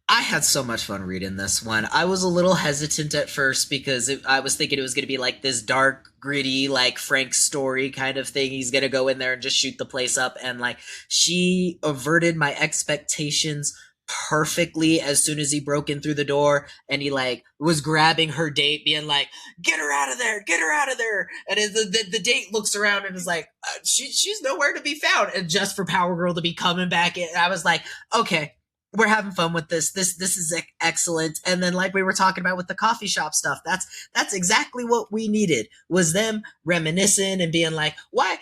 Speaker 3: I had so much fun reading this one. I was a little hesitant at first because I was thinking it was going to be like this dark, gritty, like Frank story kind of thing. He's going to go in there and just shoot the place up. And like, she averted my expectations perfectly as soon as he broke in through the door and he like was grabbing her date, being like, get her out of there, get her out of there. And the date looks around and is like, she's nowhere to be found. And just for Power Girl to be coming back in, I was like, okay, we're having fun with this. This is excellent. And then like we were talking about with the coffee shop stuff, that's exactly what we needed, was them reminiscing and being like, why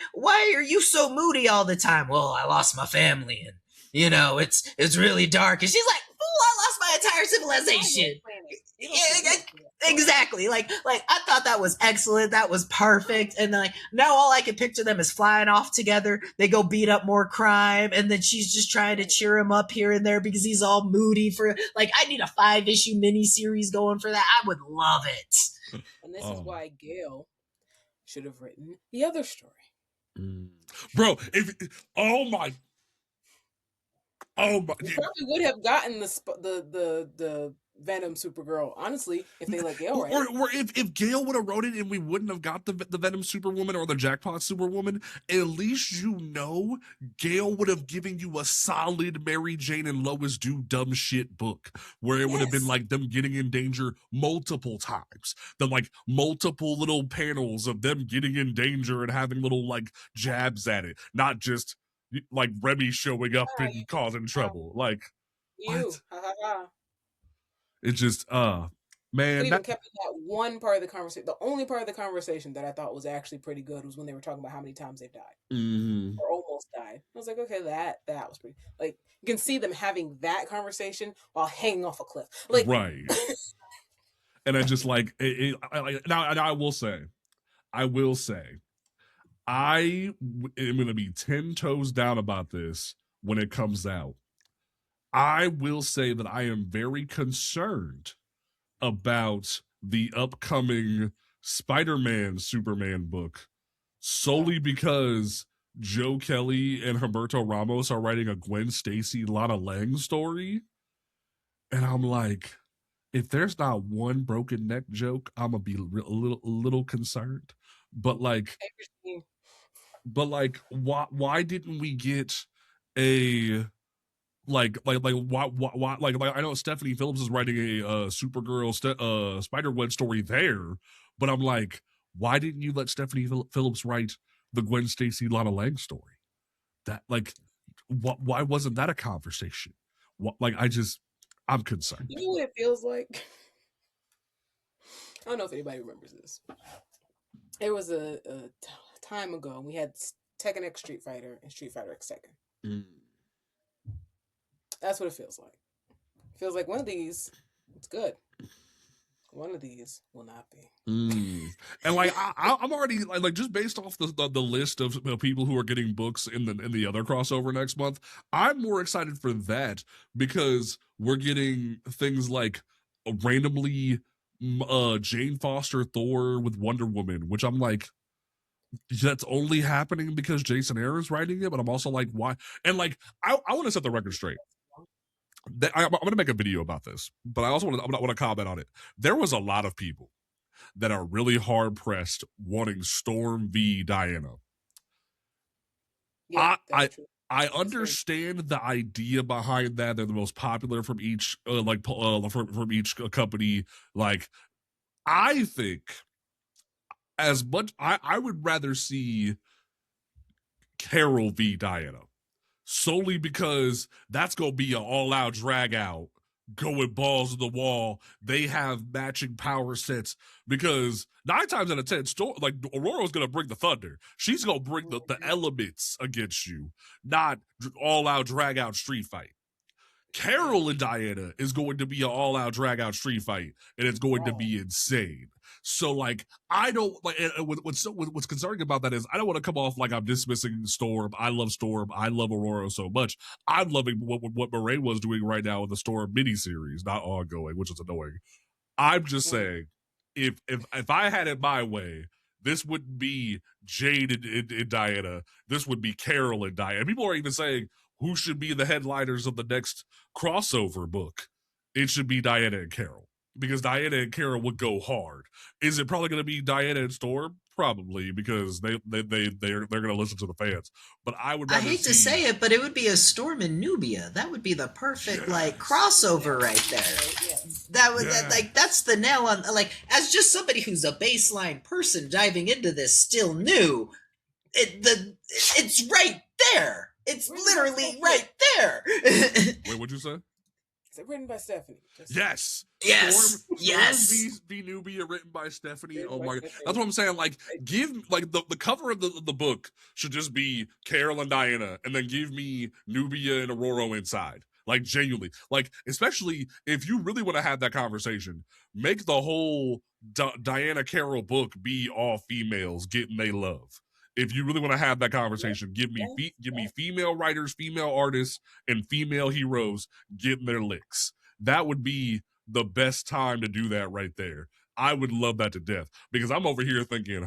Speaker 3: are you so moody all the time? Well, I lost my family and it's really dark. And she's like, fool, I lost my entire civilization. Yeah, exactly. Like I thought that was excellent. That was perfect. And like now all I can picture them is flying off together. They go beat up more crime, and then she's just trying to cheer him up here and there because he's all moody. For like, I need a 5-issue miniseries going for that. I would love it.
Speaker 2: And this is why Gail should have written the other story.
Speaker 1: Bro, we
Speaker 2: probably would have gotten the Venom Supergirl, honestly, if they let Gail write it.
Speaker 1: Or if Gail would have wrote it and we wouldn't have got the Venom Superwoman or the Jackpot Superwoman, at least Gail would have given you a solid Mary Jane and Lois do dumb shit book where it would have been like them getting in danger multiple times. The like multiple little panels of them getting in danger and having little like jabs at it, not just like Remy showing up and causing trouble. Like, what? It just, man.
Speaker 2: It even kept that one part of the conversation. The only part of the conversation that I thought was actually pretty good was when they were talking about how many times they've died.
Speaker 1: Mm-hmm.
Speaker 2: Or almost died. I was like, okay, that was pretty. Like, you can see them having that conversation while hanging off a cliff. Like,
Speaker 1: right. And I just like, now I will say, I am going to be 10 toes down about this when it comes out. I will say that I am very concerned about the upcoming Spider-Man Superman book solely because Joe Kelly and Humberto Ramos are writing a Gwen Stacy, Lana Lang story. And I'm like, if there's not one broken neck joke, I'm going to be a little concerned. But like, why didn't we get a why I know Stephanie Phillips is writing a Supergirl Spider-Gwen story there, but I'm like, why didn't you let Stephanie Phillips write the Gwen Stacy Lana Lang story? That like, why wasn't that a conversation? I'm concerned.
Speaker 2: You know what it feels like? I don't know if anybody remembers this. It was a time ago. We had Tekken X Street Fighter and Street Fighter X Tekken.
Speaker 1: Mm.
Speaker 2: That's what it feels like. It feels like one of these, it's good. One of these will not be.
Speaker 1: And like I'm already like just based off the list of people who are getting books in the other crossover next month, I'm more excited for that because we're getting things like randomly Jane Foster Thor with Wonder Woman, which I'm like, that's only happening because Jason Aaron's writing it, but I'm also like, why? And like, I want to set the record straight. I'm going to make a video about this, but I also want to comment on it. There was a lot of people that are really hard pressed wanting Storm v Diana.
Speaker 2: Yeah,
Speaker 1: I understand the idea behind that. They're the most popular from each from each company. Like, I think as much I would rather see Carol v Diana. Solely because that's going to be an all-out drag-out, going balls to the wall. They have matching power sets because 9 times out of 10, like Aurora's going to bring the thunder. She's going to bring the elements against you, not all-out drag-out street fight. Carol and Diana is going to be an all-out drag-out street fight, and it's going to be insane. So like, I don't like. What's concerning about that is I don't want to come off like I'm dismissing Storm. I love Storm. I love Aurora so much. I'm loving what Murray was doing right now in the Storm miniseries, not ongoing, which is annoying. I'm just saying, if I had it my way, this wouldn't be Jade and Diana. This would be Carol and Diana. People are even saying who should be the headliners of the next crossover book. It should be Diana and Carol, because Diana and Carol would go hard. Is it probably going to be Diana and Storm? Probably, because they're going to listen to the fans. But I would.
Speaker 3: I hate to say it, but it would be a Storm in Nubia. That would be the perfect like crossover right there. That would like that's the nail on. Like, as just somebody who's a baseline person diving into this still new, it's right there. It's literally right there.
Speaker 1: Wait, what'd you say?
Speaker 2: Is it written by Stephanie?
Speaker 1: Yes.
Speaker 3: Yes.
Speaker 1: Storm v Nubia, written by Stephanie. Oh my god, that's what I'm saying. Like, give like the cover of the book should just be Carol and Diana, and then give me Nubia and Aurora inside. Like, genuinely, like, especially if you really want to have that conversation, make the whole Diana Carol book be all females getting they love. If you really want to have that conversation, give me female writers, female artists, and female heroes getting their licks. That would be the best time to do that right there. I would love that to death, because I'm over here thinking,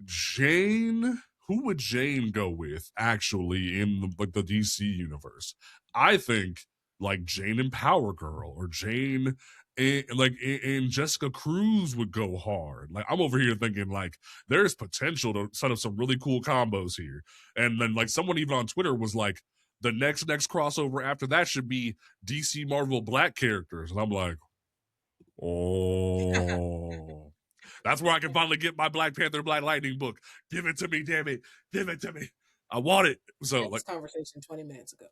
Speaker 1: Jane, who would Jane go with actually in the DC universe? I think like Jane and Power Girl, or Jane and Jessica Cruz would go hard. Like, I'm over here thinking like there's potential to set up some really cool combos here. And then like someone even on Twitter was like, the next crossover after that should be DC Marvel Black characters. And I'm like, oh, that's where I can finally get my Black Panther Black Lightning book. Give it to me, damn it. Give it to me. I want it. So
Speaker 2: like,
Speaker 1: like,
Speaker 2: conversation 20 minutes ago.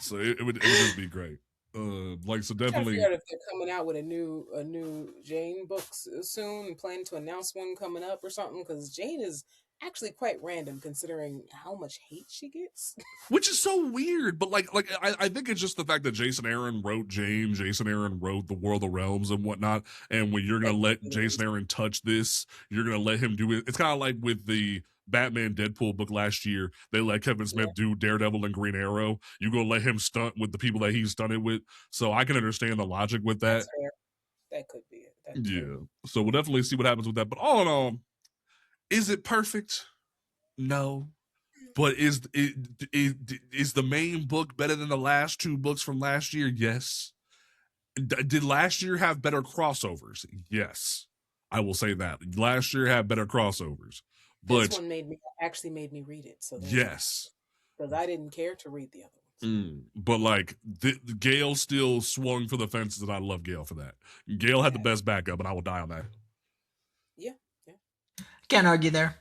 Speaker 1: So it would just be great. Like, so definitely.
Speaker 2: If they're coming out with a new Jane book soon, and plan to announce one coming up or something, because Jane is actually quite random considering how much hate she gets.
Speaker 1: Which is so weird, but like I think it's just the fact that Jason Aaron wrote Jane, Jason Aaron wrote The World of Realms and whatnot, and when you're gonna let Jason Aaron touch this, you're gonna let him do it. It's kind of like with the Batman Deadpool book last year, they let Kevin Smith do Daredevil and Green Arrow. You gonna let him stunt with the people that he's stunted with, so I can understand the logic with that.
Speaker 2: That could be it.
Speaker 1: Yeah, so we'll definitely see what happens with that. But all in all, is it perfect? No. But is the main book better than the last two books from last year? Yes. Did last year have better crossovers? Yes. I will say that. Last year had better crossovers. But
Speaker 2: this one actually made me read it. So
Speaker 1: yes.
Speaker 2: Because I didn't care to read the other ones.
Speaker 1: But like, Gale still swung for the fences, and I love Gale for that. Gale had the best backup, and I will die on that.
Speaker 2: Yeah.
Speaker 3: Can't argue there.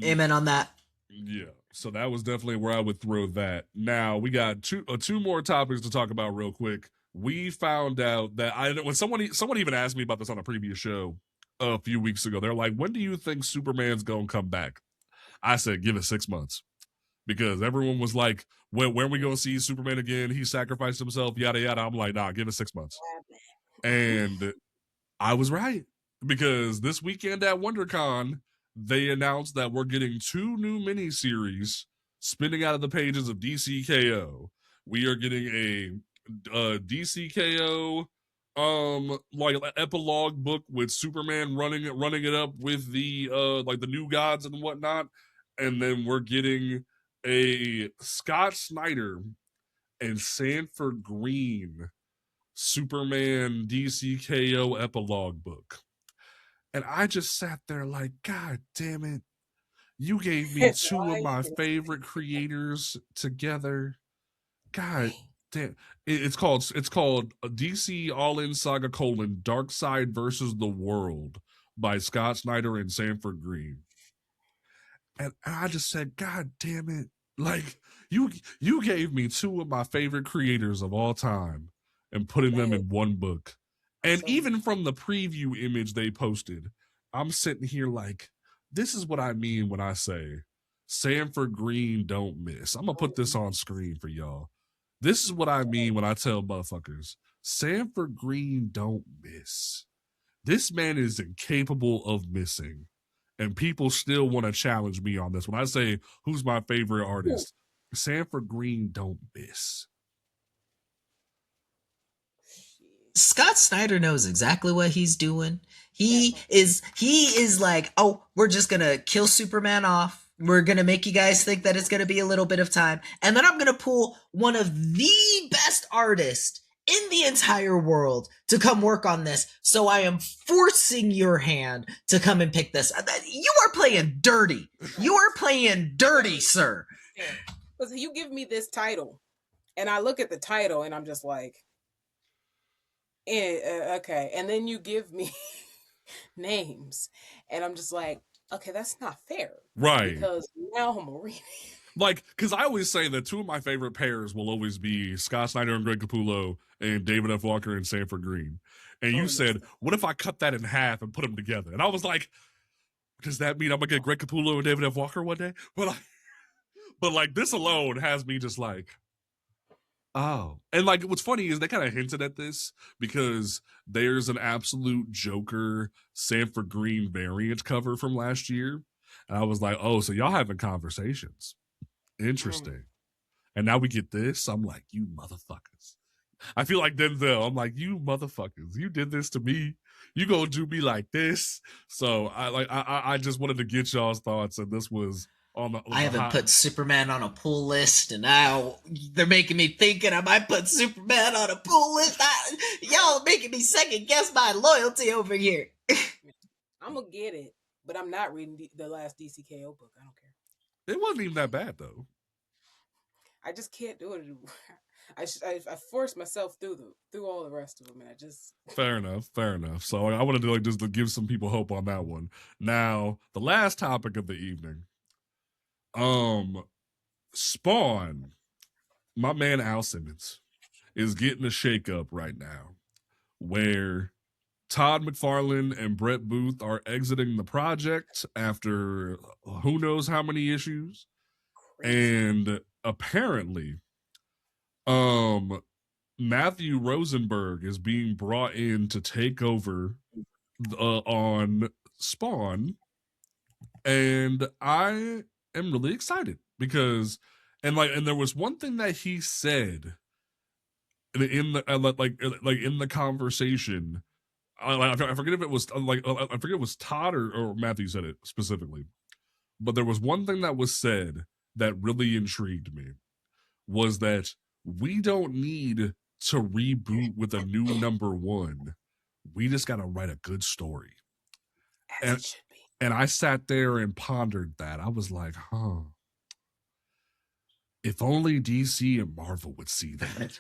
Speaker 3: Amen on that.
Speaker 1: Yeah, so that was definitely where I would throw that. Now we got two more topics to talk about real quick. We found out that when someone even asked me about this on a previous show a few weeks ago. They're like, "When do you think Superman's gonna come back?" I said, "Give it 6 months," because everyone was like, "When are we gonna see Superman again? He sacrificed himself, yada yada." I'm like, "Nah, give it 6 months," and I was right, because this weekend at WonderCon, they announced that we're getting 2 new miniseries spinning out of the pages of DCKO. We are getting a DCKO like epilogue book with Superman running it up with the like the new gods and whatnot, and then we're getting a Scott Snyder and Sanford Green Superman DCKO epilogue book. And I just sat there like, God damn it. You gave me 2 of my favorite creators together. God damn. It's called DC All-In Saga: Darkseid versus the World by Scott Snyder and Sanford Green. And I just said, God damn it. Like, you gave me 2 of my favorite creators of all time and putting them in one book. And even from the preview image they posted, I'm sitting here like, this is what I mean when I say Sanford Green don't miss. I'm going to put this on screen for y'all. This is what I mean when I tell motherfuckers Sanford Green don't miss. This man is incapable of missing. And people still want to challenge me on this. When I say who's my favorite artist, Sanford Green don't miss.
Speaker 3: Scott Snyder knows exactly what he's doing. He is like, oh, we're just gonna kill Superman off. We're gonna make you guys think that it's gonna be a little bit of time, and then I'm gonna pull one of the best artists in the entire world to come work on this. So I am forcing your hand to come and pick this. You are playing dirty. You are playing dirty, sir.
Speaker 2: Because you give me this title, and I look at the title, and I'm just like, okay. And then you give me names, and I'm just like, okay, that's not fair.
Speaker 1: Right.
Speaker 2: Because now I'm reading.
Speaker 1: Like, because I always say that two of my favorite pairs will always be Scott Snyder and Greg Capullo and David F. Walker and Sanford Green. And you said, what if I cut that in half and put them together? And I was like, does that mean I'm going to get Greg Capullo and David F. Walker one day? But like this alone has me just like, oh. And like what's funny is they kind of hinted at this because there's an absolute Joker Sanford Green variant cover from last year. And I was like, oh, so y'all having conversations. Interesting. And now we get this. I'm like, you motherfuckers. I feel like Denzel. I'm like, you motherfuckers. You did this to me. You gonna do me like this. So I just wanted to get y'all's thoughts, and this was on the
Speaker 3: I haven't put Superman on a pull list, and now they're making me thinking I might put Superman on a pull list. Y'all making me second guess my loyalty over here.
Speaker 2: I'm gonna get it, but I'm not reading the last DCKO book. I don't care.
Speaker 1: It wasn't even that bad though.
Speaker 2: I just can't do it. I forced myself through all the rest of them, and I just
Speaker 1: fair enough. So I wanted to just to give some people hope on that one. Now the last topic of the evening, Spawn. My man Al Simmons is getting a shakeup right now, where Todd McFarlane and Brett Booth are exiting the project after who knows how many issues. Crazy. And apparently, Matthew Rosenberg is being brought in to take over on Spawn. And I am really excited because, and there was one thing that he said in the conversation. I forget if it was I forget it was Todd or Matthew said it specifically, but there was one thing that was said that really intrigued me, was that we don't need to reboot with a new number one. We just got to write a good story.
Speaker 2: As it should be.
Speaker 1: And I sat there and pondered that. I was like, if only DC and Marvel would see that.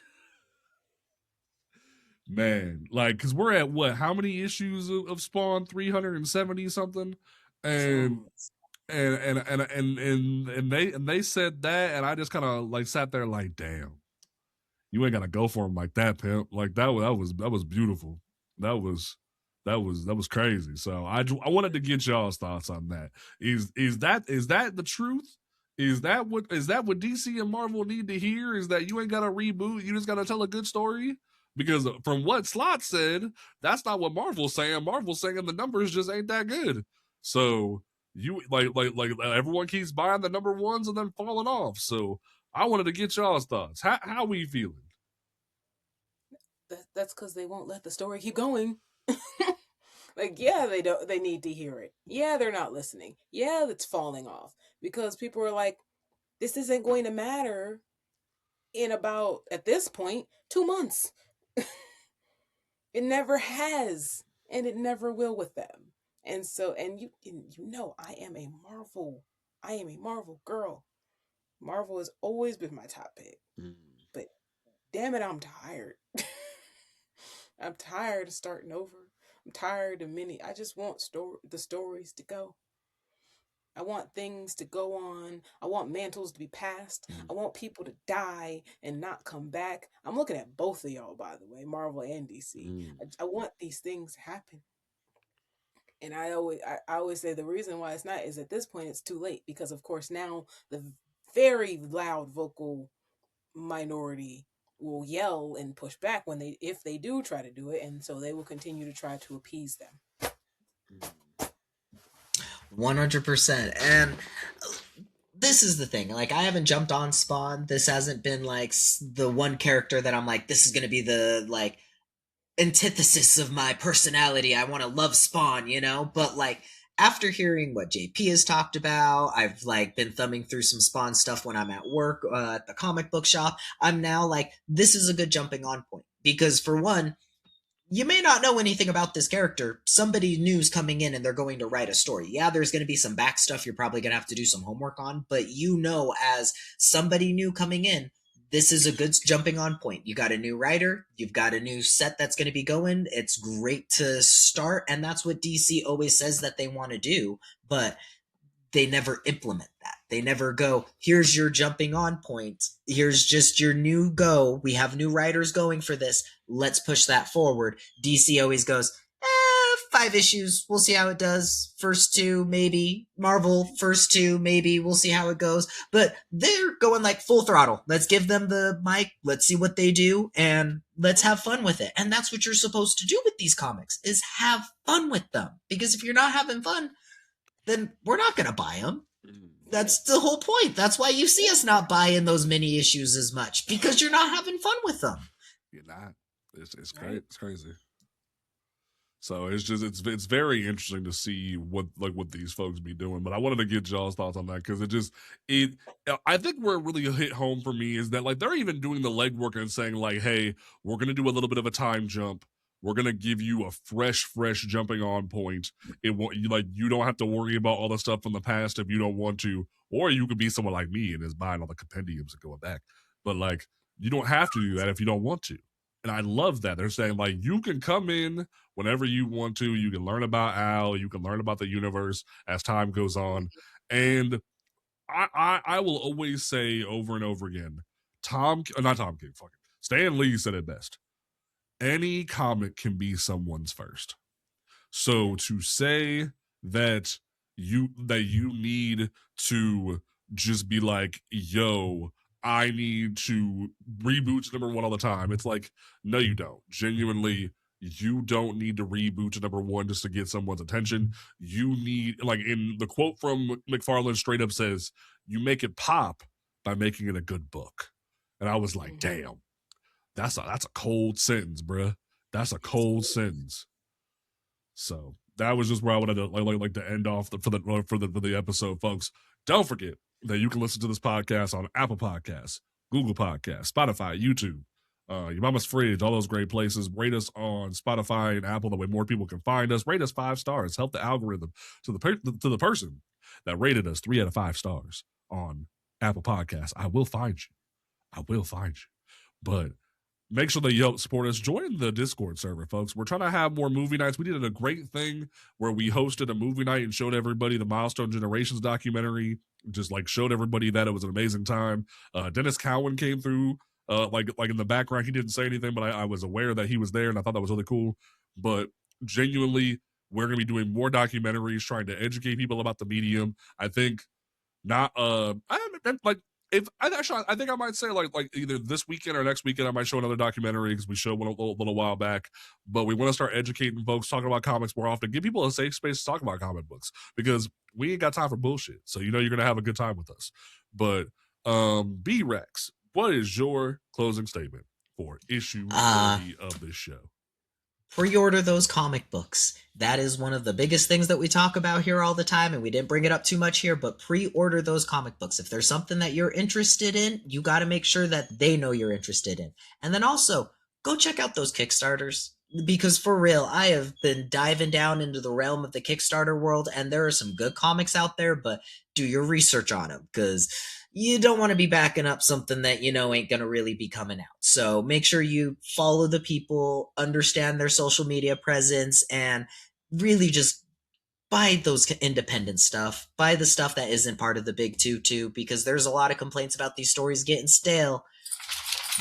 Speaker 1: Man, like, because we're at what? How many issues of Spawn? 370 something, and they said that, and I just kind of like sat there like, damn, you ain't gotta go for him like that, pimp. Like that was beautiful. That was crazy. So I wanted to get y'all's thoughts on that. Is that the truth? Is that what DC and Marvel need to hear? Is that you ain't gotta reboot? You just gotta tell a good story? Because from what Slott said, that's not what Marvel's saying. Marvel's saying the numbers just ain't that good. So you like everyone keeps buying the number ones and then falling off. So I wanted to get y'all's thoughts. How we feeling?
Speaker 2: That's because they won't let the story keep going. Like, yeah, they need to hear it. Yeah, they're not listening. Yeah, it's falling off because people are like, this isn't going to matter in about, at this point, 2 months. It never has, and it never will with them. And so, and you know, I am a Marvel girl. Marvel has always been my top pick. But damn it, I'm tired. I'm tired of starting over. I'm tired of I just want the stories to go. I want things to go on. I want mantles to be passed. I want people to die and not come back. I'm looking at both of y'all, by the way, Marvel and DC. I want these things to happen. And I always say the reason why it's not is at this point it's too late, because of course now the very loud vocal minority will yell and push back if they do try to do it, and so they will continue to try to appease them.
Speaker 3: 100%. And this is the thing. Like, I haven't jumped on Spawn. This hasn't been like the one character that I'm like, this is going to be the like antithesis of my personality. I want to love Spawn, you know? But like, after hearing what JP has talked about, I've like been thumbing through some Spawn stuff when I'm at work at the comic book shop. I'm now like, this is a good jumping on point because for one, you may not know anything about this character. Somebody new's coming in and they're going to write a story. Yeah, there's going to be some back stuff you're probably going to have to do some homework on, but you know, as somebody new coming in, this is a good jumping on point. You got a new writer, you've got a new set that's going to be going. It's great to start, and that's what DC always says that they want to do, but they never implement that. They never go, here's your jumping on point. Here's just your new go. We have new writers going for this. Let's push that forward. DC always goes, 5 issues. We'll see how it does. First 2, maybe. Marvel, first 2, maybe. We'll see how it goes. But they're going like full throttle. Let's give them the mic. Let's see what they do. And let's have fun with it. And that's what you're supposed to do with these comics, is have fun with them. Because if you're not having fun, then we're not going to buy them. That's the whole point. That's why you see us not buying those mini issues as much, because you're not having fun with them.
Speaker 1: You're not. It's great. It's crazy. So it's very interesting to see what these folks be doing. But I wanted to get y'all's thoughts on that because I think where it really hit home for me is that like they're even doing the legwork and saying like, hey, we're gonna do a little bit of a time jump. We're gonna give you a fresh jumping on point. It won't you don't have to worry about all the stuff from the past if you don't want to, or you could be someone like me and is buying all the compendiums and going back. But like you don't have to do that if you don't want to. And I love that they're saying like you can come in whenever you want to. You can learn about Al. You can learn about the universe as time goes on. And I will always say over and over again, not Tom King, fucking Stan Lee said it best. Any comic can be someone's first. So to say that you need to just be like, yo, I need to reboot to number 1 all the time. It's like, no, you don't. Genuinely, you don't need to reboot to number 1 just to get someone's attention. You need, like in the quote from McFarlane straight up says, you make it pop by making it a good book. And I was like, damn. That's a cold sentence, bruh. That's a cold sentence. So that was just where I wanted to like to end off for the episode, folks. Don't forget that you can listen to this podcast on Apple Podcasts, Google Podcasts, Spotify, YouTube, Your Mama's Fridge, all those great places. Rate us on Spotify and Apple, the way more people can find us. Rate us 5 stars. Help the algorithm to the person that rated us 3 out of 5 stars on Apple Podcasts. I will find you. But make sure that you help support us. Join the Discord server, folks. We're trying to have more movie nights. We did a great thing where we hosted a movie night and showed everybody the Milestone Generations documentary. Just like showed everybody that it was an amazing time. Dennis Cowan came through, like in the background. He didn't say anything, but I was aware that he was there, and I thought that was really cool. But genuinely, we're gonna be doing more documentaries, trying to educate people about the medium. I think not. I think I might say like either this weekend or next weekend I might show another documentary because we showed one a little while back. But we want to start educating folks, talking about comics more often, give people a safe space to talk about comic books because we ain't got time for bullshit. So you're gonna have a good time with us. But B-Rex, what is your closing statement for issue 30 of this show?
Speaker 3: Pre-order those comic books. That is one of the biggest things that we talk about here all the time, and we didn't bring it up too much here, but pre-order those comic books. If there's something that you're interested in, you got to make sure that they know you're interested in. And then also, go check out those Kickstarters. Because for real, I have been diving down into the realm of the Kickstarter world, and there are some good comics out there, but do your research on them, because you don't want to be backing up something that ain't going to really be coming out. So make sure you follow the people, understand their social media presence, and really just buy those independent stuff. Buy the stuff that isn't part of the big two too, because there's a lot of complaints about these stories getting stale.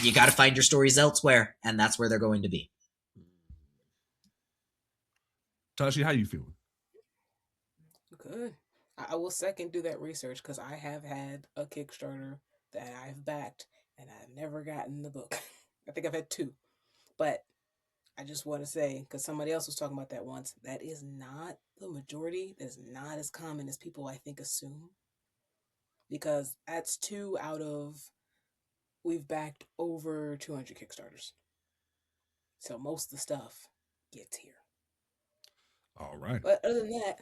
Speaker 3: You got to find your stories elsewhere, and that's where they're going to be.
Speaker 1: Tashi, how you feeling?
Speaker 2: Good. I will second do that research because I have had a Kickstarter that I've backed and I've never gotten the book. I think I've had two. But I just want to say, because somebody else was talking about that once, that is not the majority. That is not as common as people I think assume. Because that's two out of, we've backed over 200 Kickstarters. So most of the stuff gets here.
Speaker 1: All right.
Speaker 2: But other than that,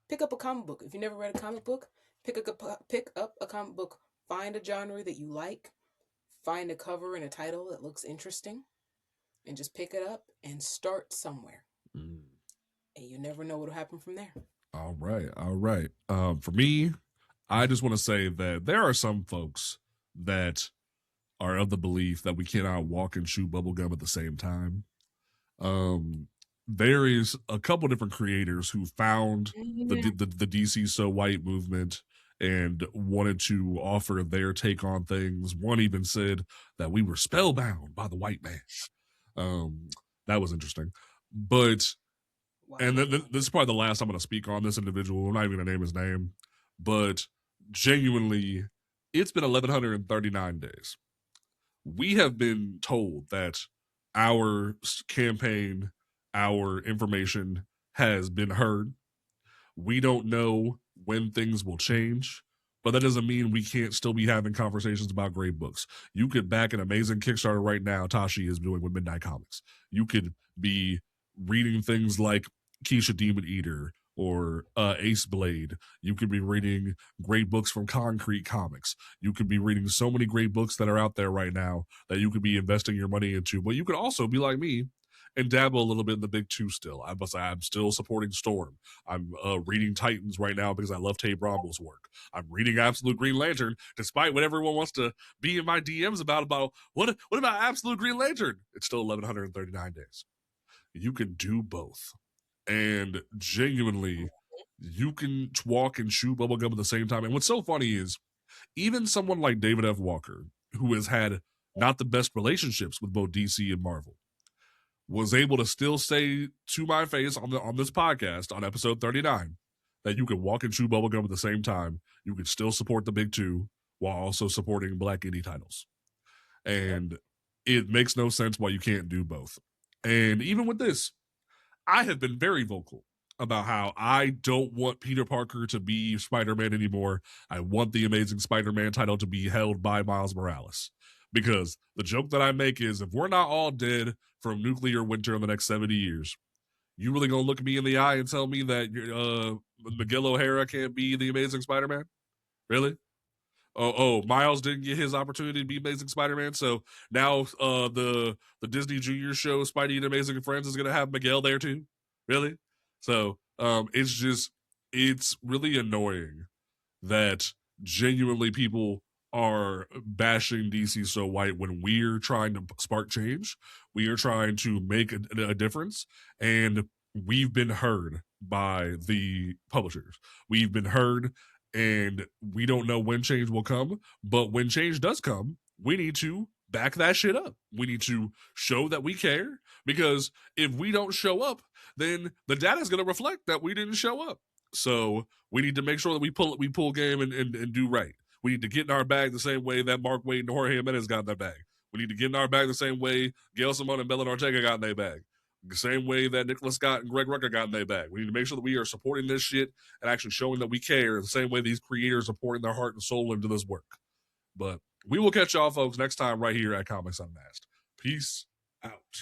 Speaker 2: pick up a comic book. If you never read a comic book, pick up a comic book. Find a genre that you like. Find a cover and a title that looks interesting. And just pick it up and start somewhere. And you never know what'll happen from there.
Speaker 1: All right. All right. For me, I just want to say that there are some folks that are of the belief that we cannot walk and chew bubblegum at the same time. There is a couple different creators who found the DC So White movement and wanted to offer their take on things. One even said that we were spellbound by the white man. That was interesting. But
Speaker 2: Wow.
Speaker 1: and this is probably the last I'm going to speak on this individual. I'm not even going to name his name, but genuinely, it's been 1,139 days. We have been told that our campaign, our information has been heard. We don't know when things will change, but that doesn't mean we can't still be having conversations about great books. You could back an amazing Kickstarter right now Tashi is doing with Midnight Comics. You could be reading things like Keisha Demon Eater or Ace Blade. You could be reading great books from Concrete Comics. You could be reading so many great books that are out there right now that you could be investing your money into. But you could also be like me and dabble a little bit in the big two still. I'm still supporting Storm. I'm reading Titans right now because I love Tay Bromwell's work. I'm reading Absolute Green Lantern, despite what everyone wants to be in my DMs about what about Absolute Green Lantern? It's still 1,139 days. You can do both. And genuinely, you can walk and chew bubblegum at the same time. And what's so funny is even someone like David F. Walker, who has had not the best relationships with both DC and Marvel, was able to still say to my face on this podcast on episode 39 that you can walk and chew bubblegum at the same time. You can still support the big two while also supporting Black indie titles. And it makes no sense why you can't do both. And even with this, I have been very vocal about how I don't want Peter Parker to be Spider-Man anymore. I want the Amazing Spider-Man title to be held by Miles Morales. Because the joke that I make is, if we're not all dead from nuclear winter in the next 70 years, you really gonna look me in the eye and tell me that Miguel O'Hara can't be the Amazing Spider-Man? Really? Miles didn't get his opportunity to be Amazing Spider-Man, so now the Disney Junior show Spidey and Amazing Friends is gonna have Miguel there too. Really? So it's really annoying that genuinely people are bashing DC So White when we're trying to spark change. We are trying to make a difference, and we've been heard by the publishers. We've been heard, and we don't know when change will come, but when change does come, we need to back that shit up. We need to show that we care, because if we don't show up, then the data is going to reflect that we didn't show up. So we need to make sure that we pull game and do right. We need to get in our bag the same way that Mark Waid and Jorge Jimenez got in their bag. We need to get in our bag the same way Gail Simone and Belen Ortega got in their bag. The same way that Nicholas Scott and Greg Rucker got in their bag. We need to make sure that we are supporting this shit and actually showing that we care the same way these creators are pouring their heart and soul into this work. But we will catch y'all folks next time right here at Comics Unmasked. Peace out.